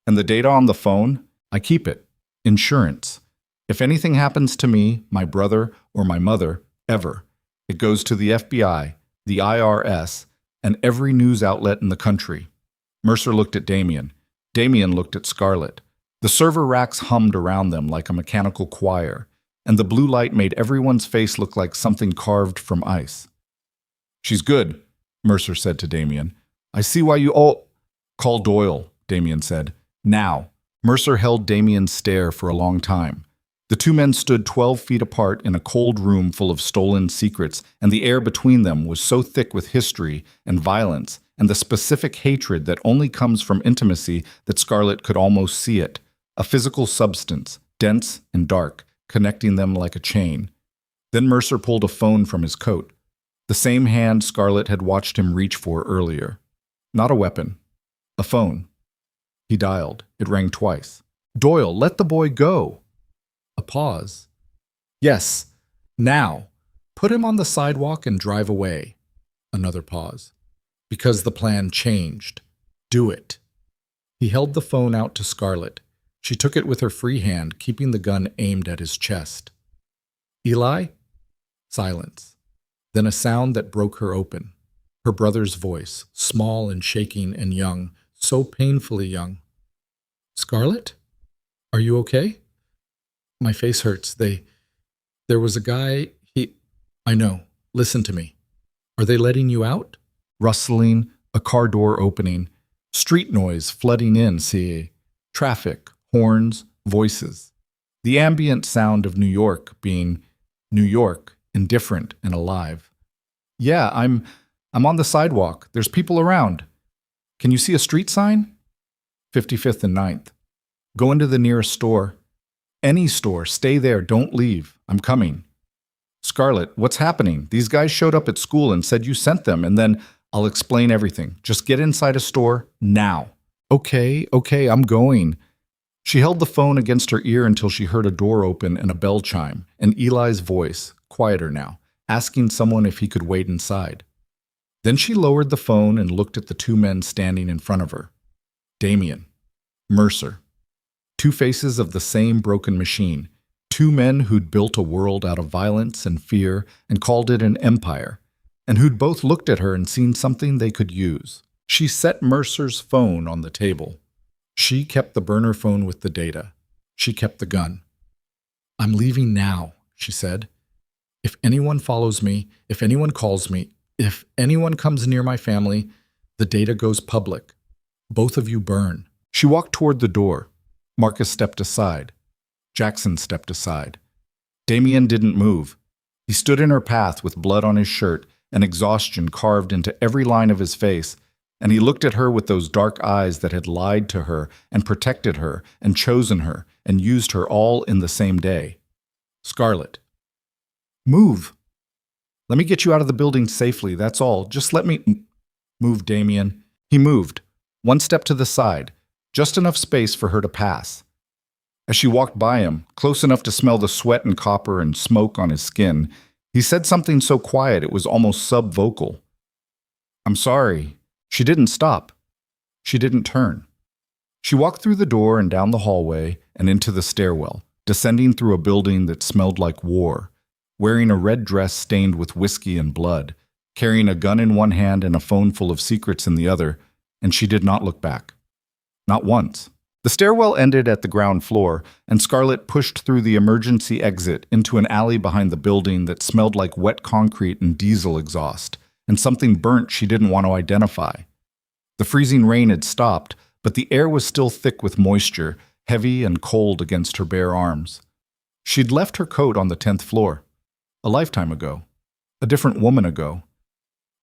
And the data on the phone, I keep it. Insurance. If anything happens to me, my brother, or my mother, ever, it goes to the FBI, the IRS, and every news outlet in the country." Mercer looked at Damien. Damien looked at Scarlett. The server racks hummed around them like a mechanical choir, and the blue light made everyone's face look like something carved from ice. "She's good," Mercer said to Damien. "I see why you all—" "Call Doyle," Damien said. "Now." Mercer held Damien's stare for a long time. The 2 men stood 12 feet apart in a cold room full of stolen secrets, and the air between them was so thick with history and violence and the specific hatred that only comes from intimacy that Scarlett could almost see it. a physical substance, dense and dark, connecting them like a chain. Then Mercer pulled a phone from his coat, the same hand Scarlett had watched him reach for earlier. Not a weapon, a phone. He dialed. It rang twice. "Doyle, let the boy go." A pause. "Yes, now. Put him on the sidewalk and drive away." Another pause. "Because the plan changed. Do it." He held the phone out to Scarlett. She took it with her free hand, keeping the gun aimed at his chest. "Eli?" Silence. Then a sound that broke her open. Her brother's voice, small and shaking and young, so painfully young. "Scarlett? Are you okay?" "My face hurts. There was a guy, I know. Listen to me. Are they letting you out?" Rustling, a car door opening, street noise flooding in, see? Traffic, horns, voices. The ambient sound of New York being New York, indifferent and alive. "Yeah, I'm on the sidewalk. There's people around. Can you see a street sign?" 55th and 9th. "Go into the nearest store. Any store. Stay there. Don't leave. I'm coming." "Scarlett, what's happening? These guys showed up at school and said you sent them, and then I'll explain everything. Just get inside a store now." Okay, I'm going." She held the phone against her ear until she heard a door open and a bell chime, and Eli's voice, quieter now, asking someone if he could wait inside. Then she lowered the phone and looked at the two men standing in front of her. Damien. Mercer. Two faces of the same broken machine. Two men who'd built a world out of violence and fear and called it an empire, and who'd both looked at her and seen something they could use. She set Mercer's phone on the table. She kept the burner phone with the data. She kept the gun. "I'm leaving now," she said. "If anyone follows me, if anyone calls me, if anyone comes near my family, the data goes public. Both of you burn." She walked toward the door. Marcus stepped aside. Jackson stepped aside. Damien didn't move. He stood in her path with blood on his shirt and exhaustion carved into every line of his face, and he looked at her with those dark eyes that had lied to her and protected her and chosen her and used her all in the same day. "Scarlett. Move. Let me get you out of the building safely, that's all. Just let me—" "Move, Damien." He moved, one step to the side, just enough space for her to pass. As she walked by him, close enough to smell the sweat and copper and smoke on his skin, he said something so quiet it was almost sub-vocal. "I'm sorry." She didn't stop. She didn't turn. She walked through the door and down the hallway and into the stairwell, descending through a building that smelled like war, wearing a red dress stained with whiskey and blood, carrying a gun in one hand and a phone full of secrets in the other, and she did not look back. Not once. The stairwell ended at the ground floor, and Scarlett pushed through the emergency exit into an alley behind the building that smelled like wet concrete and diesel exhaust, and something burnt she didn't want to identify. The freezing rain had stopped, but the air was still thick with moisture, heavy and cold against her bare arms. She'd left her coat on the 10th floor, a lifetime ago, a different woman ago,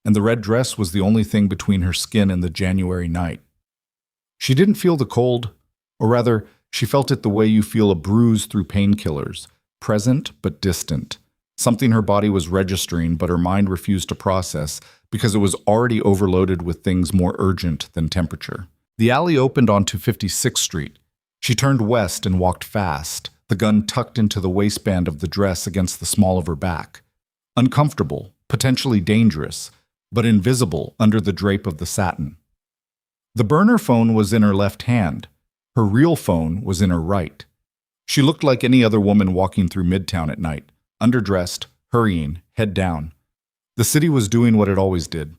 and the red dress was the only thing between her skin and the January night. She didn't feel the cold, or rather, she felt it the way you feel a bruise through painkillers, present but distant, something her body was registering but her mind refused to process because it was already overloaded with things more urgent than temperature. The alley opened onto 56th Street. She turned west and walked fast, the gun tucked into the waistband of the dress against the small of her back. Uncomfortable, potentially dangerous, but invisible under the drape of the satin. The burner phone was in her left hand. Her real phone was in her right. She looked like any other woman walking through Midtown at night, underdressed, hurrying, head down. The city was doing what it always did.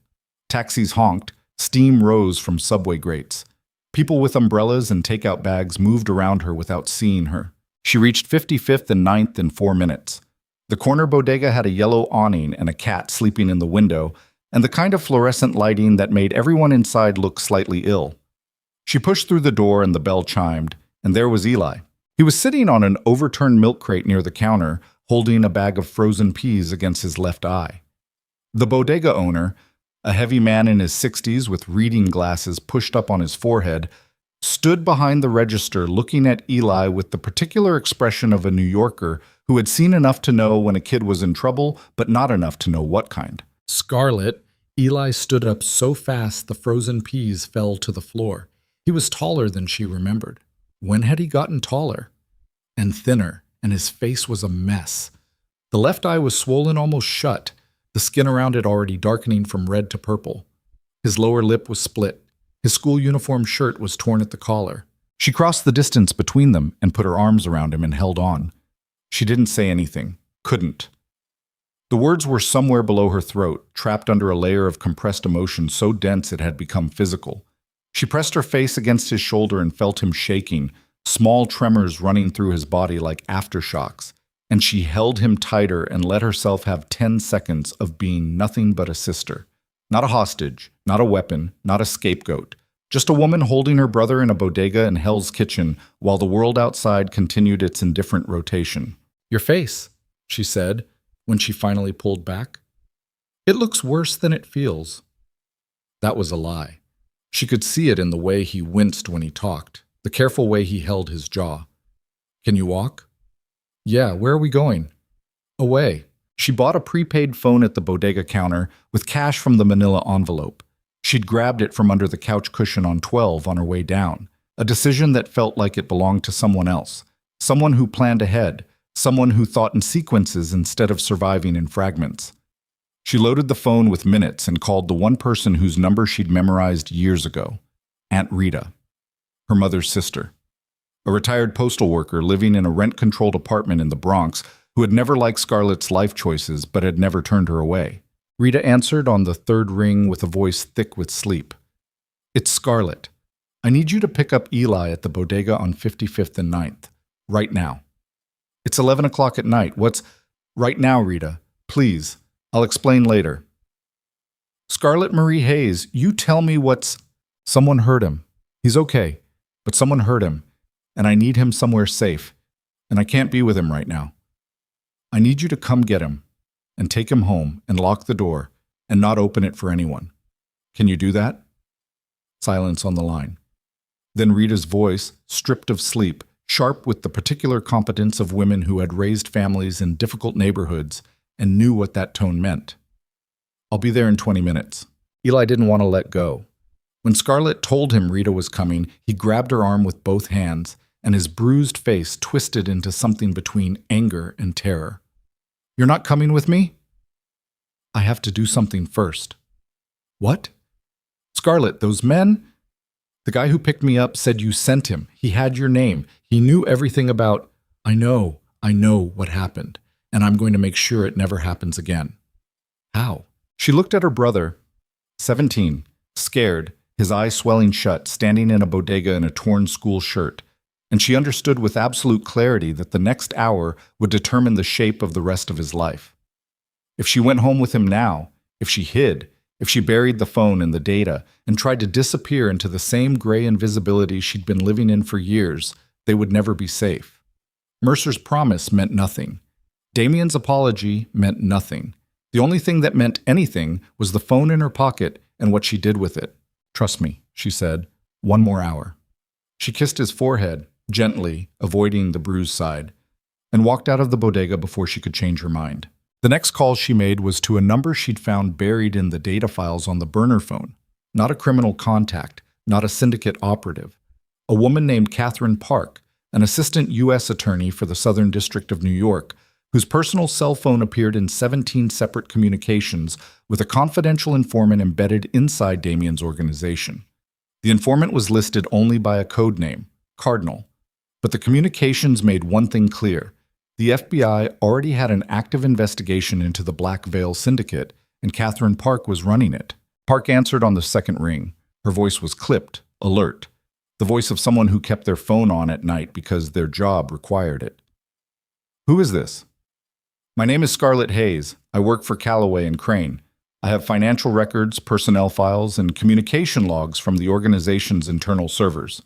Taxis honked, steam rose from subway grates. People with umbrellas and takeout bags moved around her without seeing her. She reached 55th and 9th in 4 minutes. The corner bodega had a yellow awning and a cat sleeping in the window, and the kind of fluorescent lighting that made everyone inside look slightly ill. She pushed through the door and the bell chimed, and there was Eli. He was sitting on an overturned milk crate near the counter, holding a bag of frozen peas against his left eye. The bodega owner, a heavy man in his 60s with reading glasses pushed up on his forehead, stood behind the register looking at Eli with the particular expression of a New Yorker who had seen enough to know when a kid was in trouble, but not enough to know what kind. Scarlett, Eli stood up so fast the frozen peas fell to the floor. He was taller than she remembered. When had he gotten taller? And thinner, and his face was a mess. The left eye was swollen almost shut, the skin around it already darkening from red to purple. His lower lip was split. His school uniform shirt was torn at the collar. She crossed the distance between them and put her arms around him and held on. She didn't say anything. Couldn't. The words were somewhere below her throat, trapped under a layer of compressed emotion so dense it had become physical. She pressed her face against his shoulder and felt him shaking, small tremors running through his body like aftershocks, and she held him tighter and let herself have 10 seconds of being nothing but a sister. Not a hostage, not a weapon, not a scapegoat. Just a woman holding her brother in a bodega in Hell's Kitchen while the world outside continued its indifferent rotation. "Your face," she said, when she finally pulled back. "It looks worse than it feels." That was a lie. She could see it in the way he winced when he talked, the careful way he held his jaw. "Can you walk?" "Yeah, where are we going?" "Away." She bought a prepaid phone at the bodega counter with cash from the manila envelope. She'd grabbed it from under the couch cushion on 12 on her way down, a decision that felt like it belonged to someone else, someone who planned ahead, someone who thought in sequences instead of surviving in fragments. She loaded the phone with minutes and called the one person whose number she'd memorized years ago, Aunt Rita, her mother's sister, a retired postal worker living in a rent-controlled apartment in the Bronx who had never liked Scarlett's life choices but had never turned her away. Rita answered on the third ring with a voice thick with sleep. "It's Scarlett. I need you to pick up Eli at the bodega on 55th and 9th, right now." "It's 11 o'clock at night. What's—" "Right now, Rita. Please. I'll explain later." "Scarlett Marie Hayes, you tell me what's—" "Someone hurt him. He's okay, but someone hurt him, and I need him somewhere safe, and I can't be with him right now. I need you to come get him, and take him home, and lock the door, and not open it for anyone. Can you do that?" Silence on the line. Then Rita's voice, stripped of sleep, sharp with the particular competence of women who had raised families in difficult neighborhoods and knew what that tone meant. "I'll be there in 20 minutes." Eli didn't want to let go. When Scarlett told him Rita was coming, he grabbed her arm with both hands, and his bruised face twisted into something between anger and terror. "You're not coming with me?" "I have to do something first." "What?" "Scarlett, those men—" "The guy who picked me up said you sent him. He had your name. He knew everything about—" I know what happened, and I'm going to make sure it never happens again." "How?" She looked at her brother, 17, scared, his eyes swelling shut, standing in a bodega in a torn school shirt, and she understood with absolute clarity that the next hour would determine the shape of the rest of his life. If she went home with him now, if she hid, if she buried the phone and the data and tried to disappear into the same gray invisibility she'd been living in for years, they would never be safe. Mercer's promise meant nothing. Damien's apology meant nothing. The only thing that meant anything was the phone in her pocket and what she did with it. "Trust me," she said. "One more hour." She kissed his forehead, gently, avoiding the bruised side, and walked out of the bodega before she could change her mind. The next call she made was to a number she'd found buried in the data files on the burner phone. Not a criminal contact, not a syndicate operative. A woman named Catherine Park, an assistant U.S. attorney for the Southern District of New York, whose personal cell phone appeared in 17 separate communications with a confidential informant embedded inside Damien's organization. The informant was listed only by a code name, Cardinal. But the communications made one thing clear. The FBI already had an active investigation into the Black Veil Syndicate, and Catherine Park was running it. Park answered on the second ring. Her voice was clipped, alert. The voice of someone who kept their phone on at night because their job required it. "Who is this?" "My name is Scarlett Hayes. I work for Callaway and Crane. I have financial records, personnel files, and communication logs from the organization's internal servers.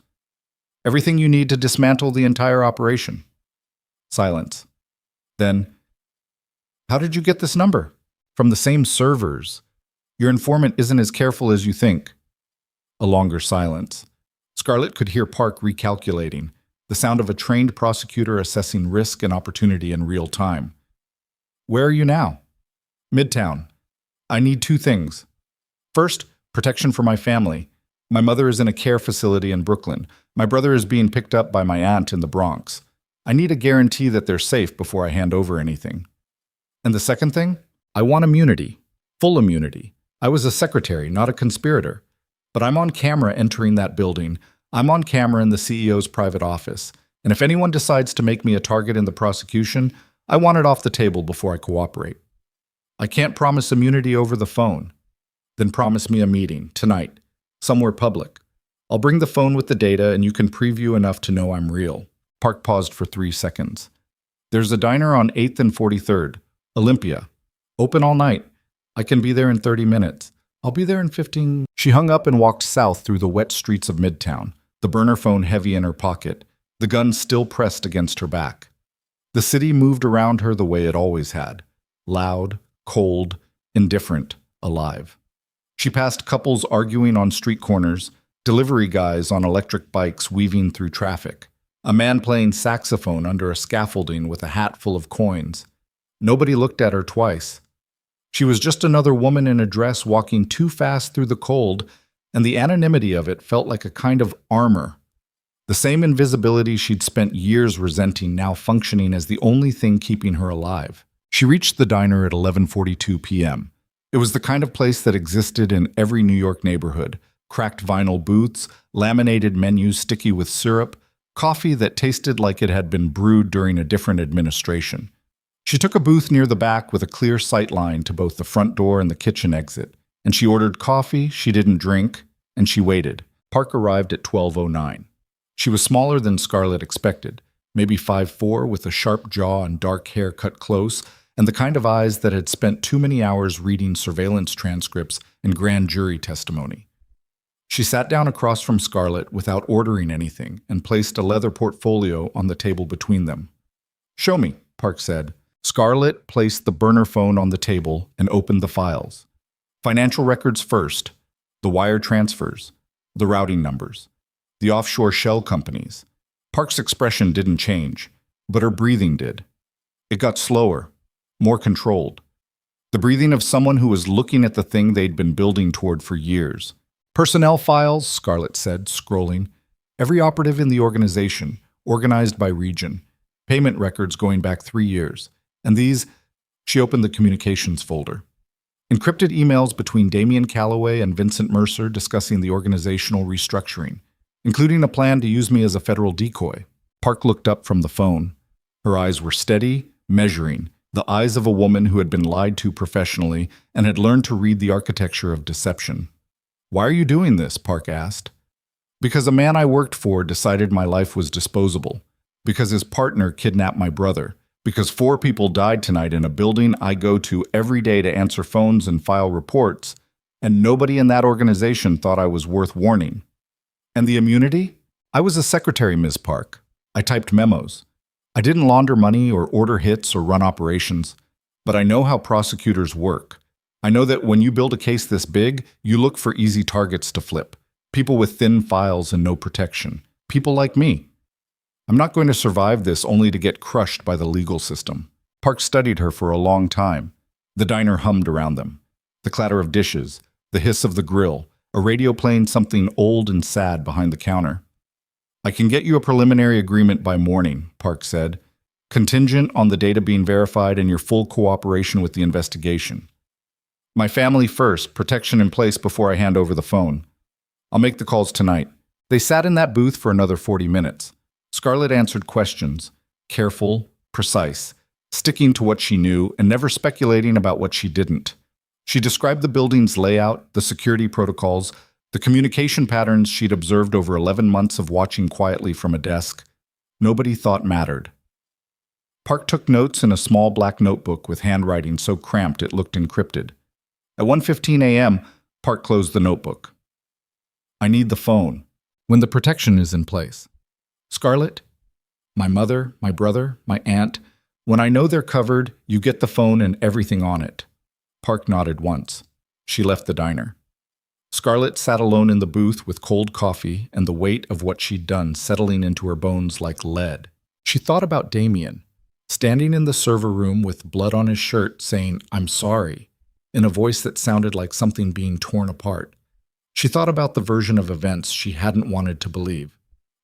Everything you need to dismantle the entire operation." Silence. Then, "How did you get this number?" "From the same servers. Your informant isn't as careful as you think." A longer silence. Scarlett could hear Park recalculating, the sound of a trained prosecutor assessing risk and opportunity in real time. Where are you now? Midtown. I need two things. First, protection for my family. My mother is in a care facility in Brooklyn. My brother is being picked up by my aunt in the Bronx. I need a guarantee that they're safe before I hand over anything. And the second thing? I want immunity. Full immunity. I was a secretary, not a conspirator. But I'm on camera entering that building. I'm on camera in the CEO's private office. And if anyone decides to make me a target in the prosecution, I want it off the table before I cooperate. I can't promise immunity over the phone. Then promise me a meeting, tonight, somewhere public. I'll bring the phone with the data and you can preview enough to know I'm real. Park paused for 3 seconds. There's a diner on 8th and 43rd, Olympia. Open all night. I can be there in 30 minutes. I'll be there in 15. She hung up and walked south through the wet streets of Midtown, the burner phone heavy in her pocket, the gun still pressed against her back. The city moved around her the way it always had, loud, cold, indifferent, alive. She passed couples arguing on street corners, delivery guys on electric bikes weaving through traffic, a man playing saxophone under a scaffolding with a hat full of coins. Nobody looked at her twice. She was just another woman in a dress walking too fast through the cold, and the anonymity of it felt like a kind of armor. The same invisibility she'd spent years resenting now functioning as the only thing keeping her alive. She reached the diner at 11:42 p.m. It was the kind of place that existed in every New York neighborhood. Cracked vinyl booths, laminated menus sticky with syrup, coffee that tasted like it had been brewed during a different administration. She took a booth near the back with a clear sight line to both the front door and the kitchen exit, and she ordered coffee she didn't drink, and she waited. Park arrived at 12:09. She was smaller than Scarlett expected, maybe 5'4", with a sharp jaw and dark hair cut close, and the kind of eyes that had spent too many hours reading surveillance transcripts and grand jury testimony. She sat down across from Scarlett without ordering anything and placed a leather portfolio on the table between them. "Show me," Park said. Scarlett placed the burner phone on the table and opened the files. Financial records first, the wire transfers, the routing numbers, the offshore shell companies. Park's expression didn't change, but her breathing did. It got slower, more controlled. The breathing of someone who was looking at the thing they'd been building toward for years. "Personnel files," Scarlett said, scrolling. "Every operative in the organization, organized by region. Payment records going back 3 years. And these," she opened the communications folder. "Encrypted emails between Damian Calloway and Vincent Mercer discussing the organizational restructuring, including a plan to use me as a federal decoy." Park looked up from the phone. Her eyes were steady, measuring, the eyes of a woman who had been lied to professionally and had learned to read the architecture of deception. "Why are you doing this?" Park asked. "Because a man I worked for decided my life was disposable. Because his partner kidnapped my brother. Because 4 people died tonight in a building I go to every day to answer phones and file reports, and nobody in that organization thought I was worth warning." "And the immunity?" "I was a secretary, Ms. Park. I typed memos. I didn't launder money or order hits or run operations, but I know how prosecutors work. I know that when you build a case this big, you look for easy targets to flip. People with thin files and no protection. People like me. I'm not going to survive this only to get crushed by the legal system." Park studied her for a long time. The diner hummed around them. The clatter of dishes, the hiss of the grill, a radio playing something old and sad behind the counter. "I can get you a preliminary agreement by morning," Park said, "contingent on the data being verified and your full cooperation with the investigation. My family first, protection in place before I hand over the phone. I'll make the calls tonight." They sat in that booth for another 40 minutes. Scarlett answered questions, careful, precise, sticking to what she knew and never speculating about what she didn't. She described the building's layout, the security protocols, the communication patterns she'd observed over 11 months of watching quietly from a desk. Nobody thought mattered. Park took notes in a small black notebook with handwriting so cramped it looked encrypted. At 1:15 a.m., Park closed the notebook. "I need the phone." "When the protection is in place." "Scarlett, my mother, my brother, my aunt, when I know they're covered, you get the phone and everything on it." Park nodded once. She left the diner. Scarlett sat alone in the booth with cold coffee and the weight of what she'd done settling into her bones like lead. She thought about Damien, standing in the server room with blood on his shirt saying, "I'm sorry," in a voice that sounded like something being torn apart. She thought about the version of events she hadn't wanted to believe.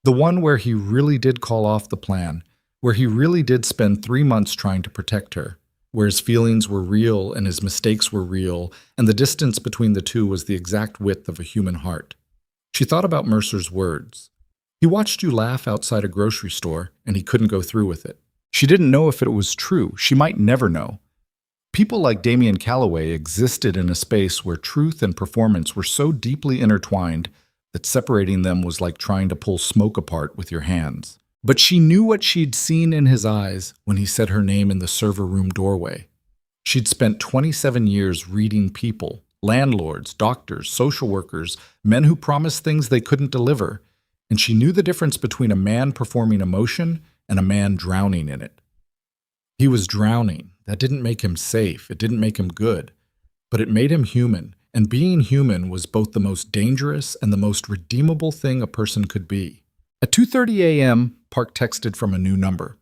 The one where he really did call off the plan, where he really did spend 3 months trying to protect her, where his feelings were real and his mistakes were real, and the distance between the two was the exact width of a human heart. She thought about Mercer's words. He watched you laugh outside a grocery store, and he couldn't go through with it. She didn't know if it was true. She might never know. People like Damien Calloway existed in a space where truth and performance were so deeply intertwined that separating them was like trying to pull smoke apart with your hands. But she knew what she'd seen in his eyes when he said her name in the server room doorway. She'd spent 27 years reading people, landlords, doctors, social workers, men who promised things they couldn't deliver, and she knew the difference between a man performing emotion and a man drowning in it. He was drowning. That didn't make him safe. It didn't make him good. But it made him human, and being human was both the most dangerous and the most redeemable thing a person could be. At 2:30 a.m., Park texted from a new number.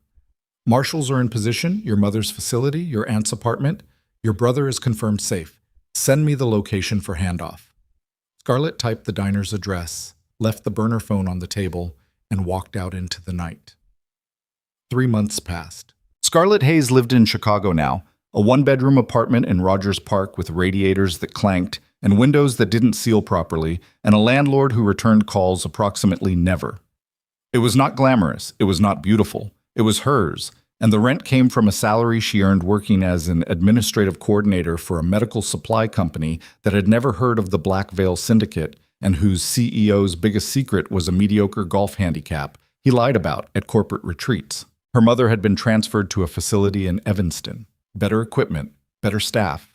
"Marshals are in position, your mother's facility, your aunt's apartment. Your brother is confirmed safe. Send me the location for handoff." Scarlett typed the diner's address, left the burner phone on the table, and walked out into the night. 3 months passed. Scarlett Hayes lived in Chicago now, a one-bedroom apartment in Rogers Park with radiators that clanked and windows that didn't seal properly, and a landlord who returned calls approximately never. It was not glamorous, it was not beautiful, it was hers, and the rent came from a salary she earned working as an administrative coordinator for a medical supply company that had never heard of the Black Veil Syndicate and whose CEO's biggest secret was a mediocre golf handicap he lied about at corporate retreats. Her mother had been transferred to a facility in Evanston. Better equipment, better staff.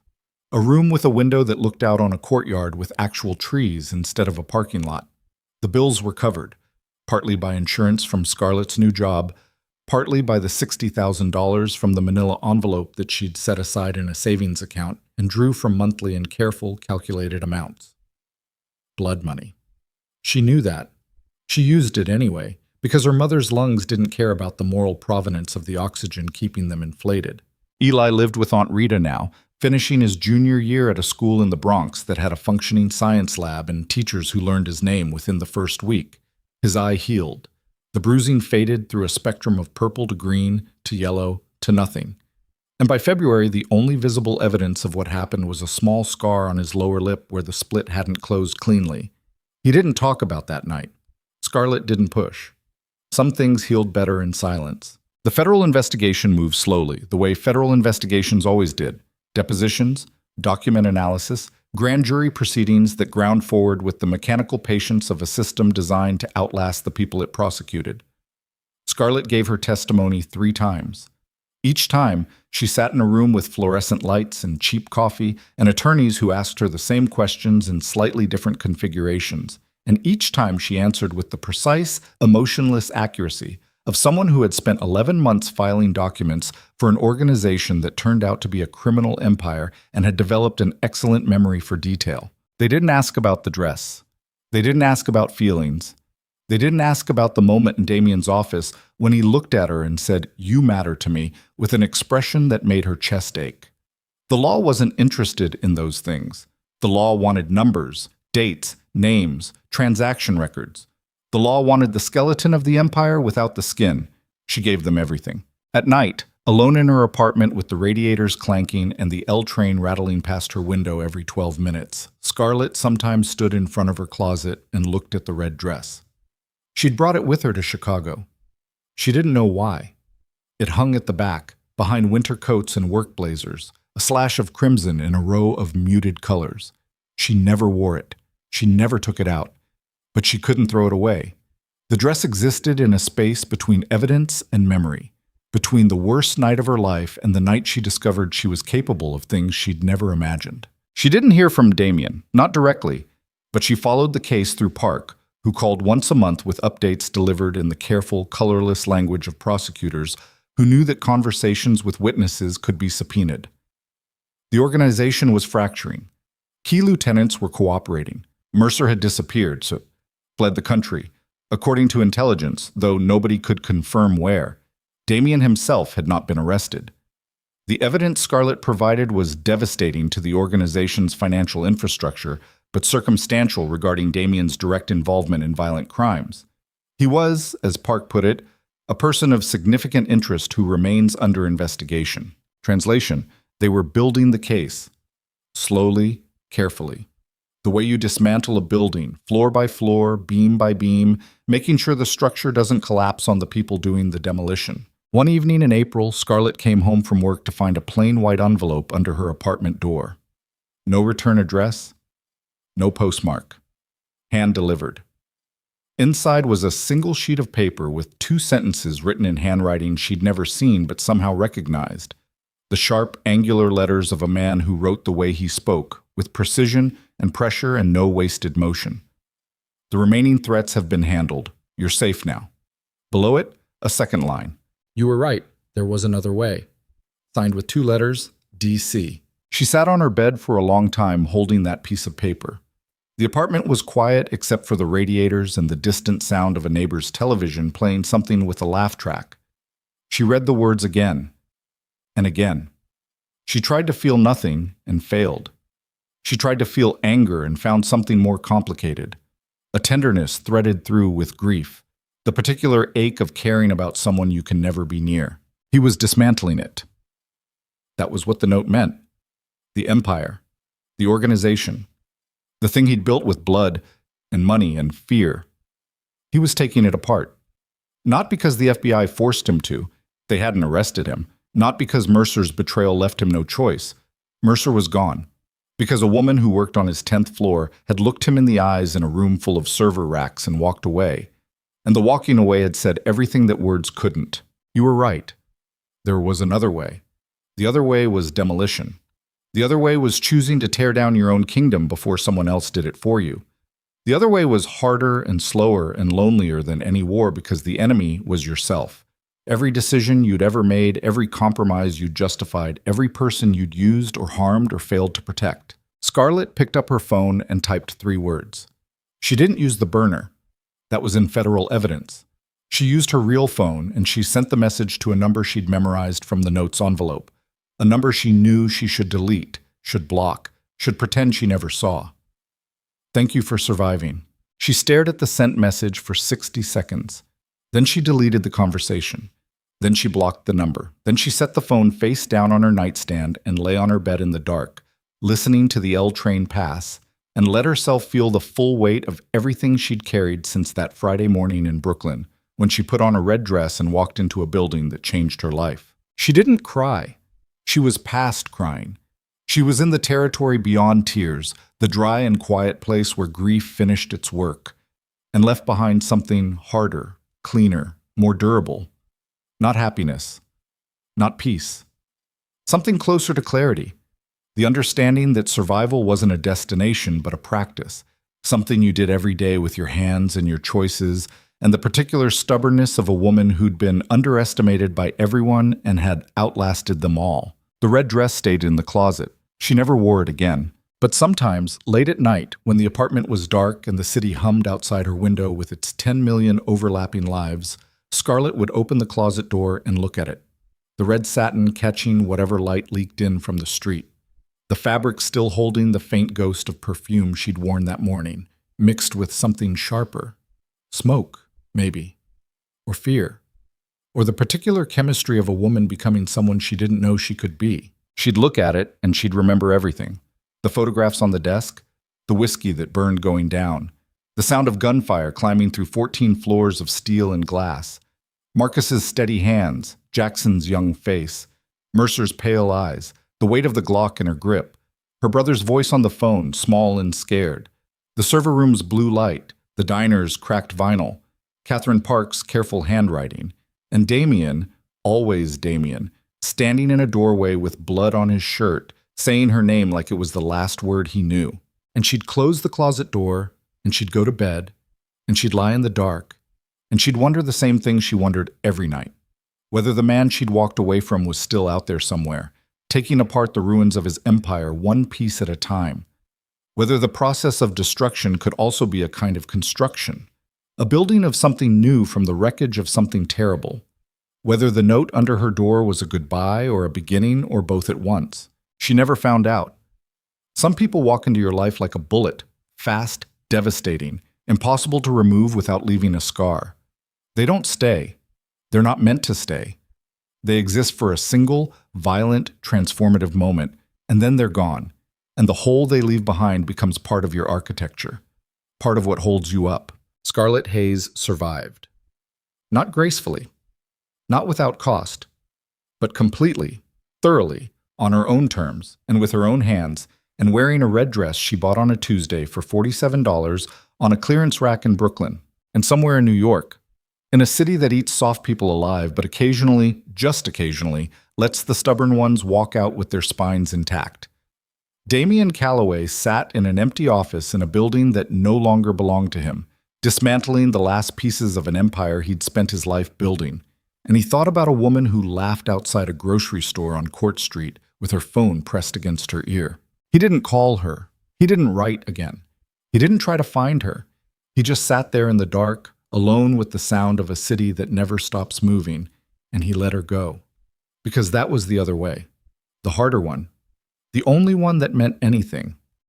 A room with a window that looked out on a courtyard with actual trees instead of a parking lot. The bills were covered, partly by insurance from Scarlett's new job, partly by the $60,000 from the manila envelope that she'd set aside in a savings account and drew from monthly in careful, calculated amounts. Blood money. She knew that. She used it anyway, because her mother's lungs didn't care about the moral provenance of the oxygen keeping them inflated. Eli lived with Aunt Rita now, finishing his junior year at a school in the Bronx that had a functioning science lab and teachers who learned his name within the first week. His eye healed. The bruising faded through a spectrum of purple to green to yellow to nothing. And by February, the only visible evidence of what happened was a small scar on his lower lip where the split hadn't closed cleanly. He didn't talk about that night. Scarlett didn't push. Some things healed better in silence. The federal investigation moved slowly, the way federal investigations always did. Depositions, document analysis, grand jury proceedings that ground forward with the mechanical patience of a system designed to outlast the people it prosecuted. Scarlett gave her testimony 3 times. Each time, she sat in a room with fluorescent lights and cheap coffee and attorneys who asked her the same questions in slightly different configurations. And each time she answered with the precise, emotionless accuracy of someone who had spent 11 months filing documents for an organization that turned out to be a criminal empire and had developed an excellent memory for detail. They didn't ask about the dress. They didn't ask about feelings. They didn't ask about the moment in Damien's office when he looked at her and said, "You matter to me," with an expression that made her chest ache. The law wasn't interested in those things. The law wanted numbers, dates, names, transaction records. The law wanted the skeleton of the empire without the skin. She gave them everything. At night, alone in her apartment with the radiators clanking and the L train rattling past her window every 12 minutes, Scarlett sometimes stood in front of her closet and looked at the red dress. She'd brought it with her to Chicago. She didn't know why. It hung at the back, behind winter coats and work blazers, a slash of crimson in a row of muted colors. She never wore it. She never took it out. But she couldn't throw it away. The dress existed in a space between evidence and memory, between the worst night of her life and the night she discovered she was capable of things she'd never imagined. She didn't hear from Damien, not directly, but she followed the case through Park, who called once a month with updates delivered in the careful, colorless language of prosecutors who knew that conversations with witnesses could be subpoenaed. The organization was fracturing. Key lieutenants were cooperating. Mercer had disappeared, so fled the country. According to intelligence, though nobody could confirm where, Damien himself had not been arrested. The evidence Scarlett provided was devastating to the organization's financial infrastructure, but circumstantial regarding Damien's direct involvement in violent crimes. He was, as Park put it, a person of significant interest who remains under investigation. Translation: they were building the case. Slowly, carefully. The way you dismantle a building, floor by floor, beam by beam, making sure the structure doesn't collapse on the people doing the demolition. One evening in April, Scarlett came home from work to find a plain white envelope under her apartment door. No return address, no postmark. Hand-delivered. Inside was a single sheet of paper with 2 sentences written in handwriting she'd never seen but somehow recognized. The sharp, angular letters of a man who wrote the way he spoke, with precision and pressure and no wasted motion. The remaining threats have been handled. You're safe now. Below it, a second line. You were right. There was another way. Signed with 2 letters, DC. She sat on her bed for a long time holding that piece of paper. The apartment was quiet except for the radiators and the distant sound of a neighbor's television playing something with a laugh track. She read the words again and again. She tried to feel nothing and failed. She tried to feel anger and found something more complicated. A tenderness threaded through with grief. The particular ache of caring about someone you can never be near. He was dismantling it. That was what the note meant. The empire. The organization. The thing he'd built with blood and money and fear. He was taking it apart. Not because the FBI forced him to. They hadn't arrested him. Not because Mercer's betrayal left him no choice. Mercer was gone. Because a woman who worked on his 10th floor had looked him in the eyes in a room full of server racks and walked away. And the walking away had said everything that words couldn't. You were right. There was another way. The other way was demolition. The other way was choosing to tear down your own kingdom before someone else did it for you. The other way was harder and slower and lonelier than any war because the enemy was yourself. Every decision you'd ever made, every compromise you'd justified, every person you'd used or harmed or failed to protect. Scarlett picked up her phone and typed 3 words. She didn't use the burner. That was in federal evidence. She used her real phone, and she sent the message to a number she'd memorized from the note's envelope. A number she knew she should delete, should block, should pretend she never saw. Thank you for surviving. She stared at the sent message for 60 seconds. Then she deleted the conversation. Then she blocked the number. Then she set the phone face down on her nightstand and lay on her bed in the dark, listening to the L train pass, and let herself feel the full weight of everything she'd carried since that Friday morning in Brooklyn, when she put on a red dress and walked into a building that changed her life. She didn't cry. She was past crying. She was in the territory beyond tears, the dry and quiet place where grief finished its work, and left behind something harder, cleaner, more durable. Not happiness. Not peace. Something closer to clarity. The understanding that survival wasn't a destination but a practice, something you did every day with your hands and your choices, and the particular stubbornness of a woman who'd been underestimated by everyone and had outlasted them all. The red dress stayed in the closet. She never wore it again. But sometimes, late at night, when the apartment was dark and the city hummed outside her window with its 10 million overlapping lives, Scarlett would open the closet door and look at it, the red satin catching whatever light leaked in from the street, the fabric still holding the faint ghost of perfume she'd worn that morning, mixed with something sharper. Smoke, maybe. Or fear. Or the particular chemistry of a woman becoming someone she didn't know she could be. She'd look at it and she'd remember everything. The photographs on the desk, the whiskey that burned going down, the sound of gunfire climbing through 14 floors of steel and glass, Marcus's steady hands, Jackson's young face, Mercer's pale eyes, the weight of the Glock in her grip, her brother's voice on the phone, small and scared, the server room's blue light, the diner's cracked vinyl, Catherine Park's careful handwriting, and Damien, always Damien, standing in a doorway with blood on his shirt, saying her name like it was the last word he knew. And she'd close the closet door, and she'd go to bed, and she'd lie in the dark, and she'd wonder the same thing she wondered every night. Whether the man she'd walked away from was still out there somewhere, taking apart the ruins of his empire one piece at a time. Whether the process of destruction could also be a kind of construction, a building of something new from the wreckage of something terrible. Whether the note under her door was a goodbye or a beginning or both at once. She never found out. Some people walk into your life like a bullet, fast, devastating, impossible to remove without leaving a scar. They don't stay. They're not meant to stay. They exist for a single, violent, transformative moment, and then they're gone, and the hole they leave behind becomes part of your architecture, part of what holds you up. Scarlett Hayes survived. Not gracefully, not without cost, but completely, thoroughly, on her own terms, and with her own hands, and wearing a red dress she bought on a Tuesday for $47 on a clearance rack in Brooklyn, and somewhere in New York, in a city that eats soft people alive, but occasionally, just occasionally, lets the stubborn ones walk out with their spines intact. Damian Calloway sat in an empty office in a building that no longer belonged to him, dismantling the last pieces of an empire he'd spent his life building, and he thought about a woman who laughed outside a grocery store on Court Street with her phone pressed against her ear. He didn't call her. He didn't write again. He didn't try to find her. He just sat there in the dark, alone with the sound of a city that never stops moving, and he let her go. Because that was the other way. The harder one. The only one that meant anything.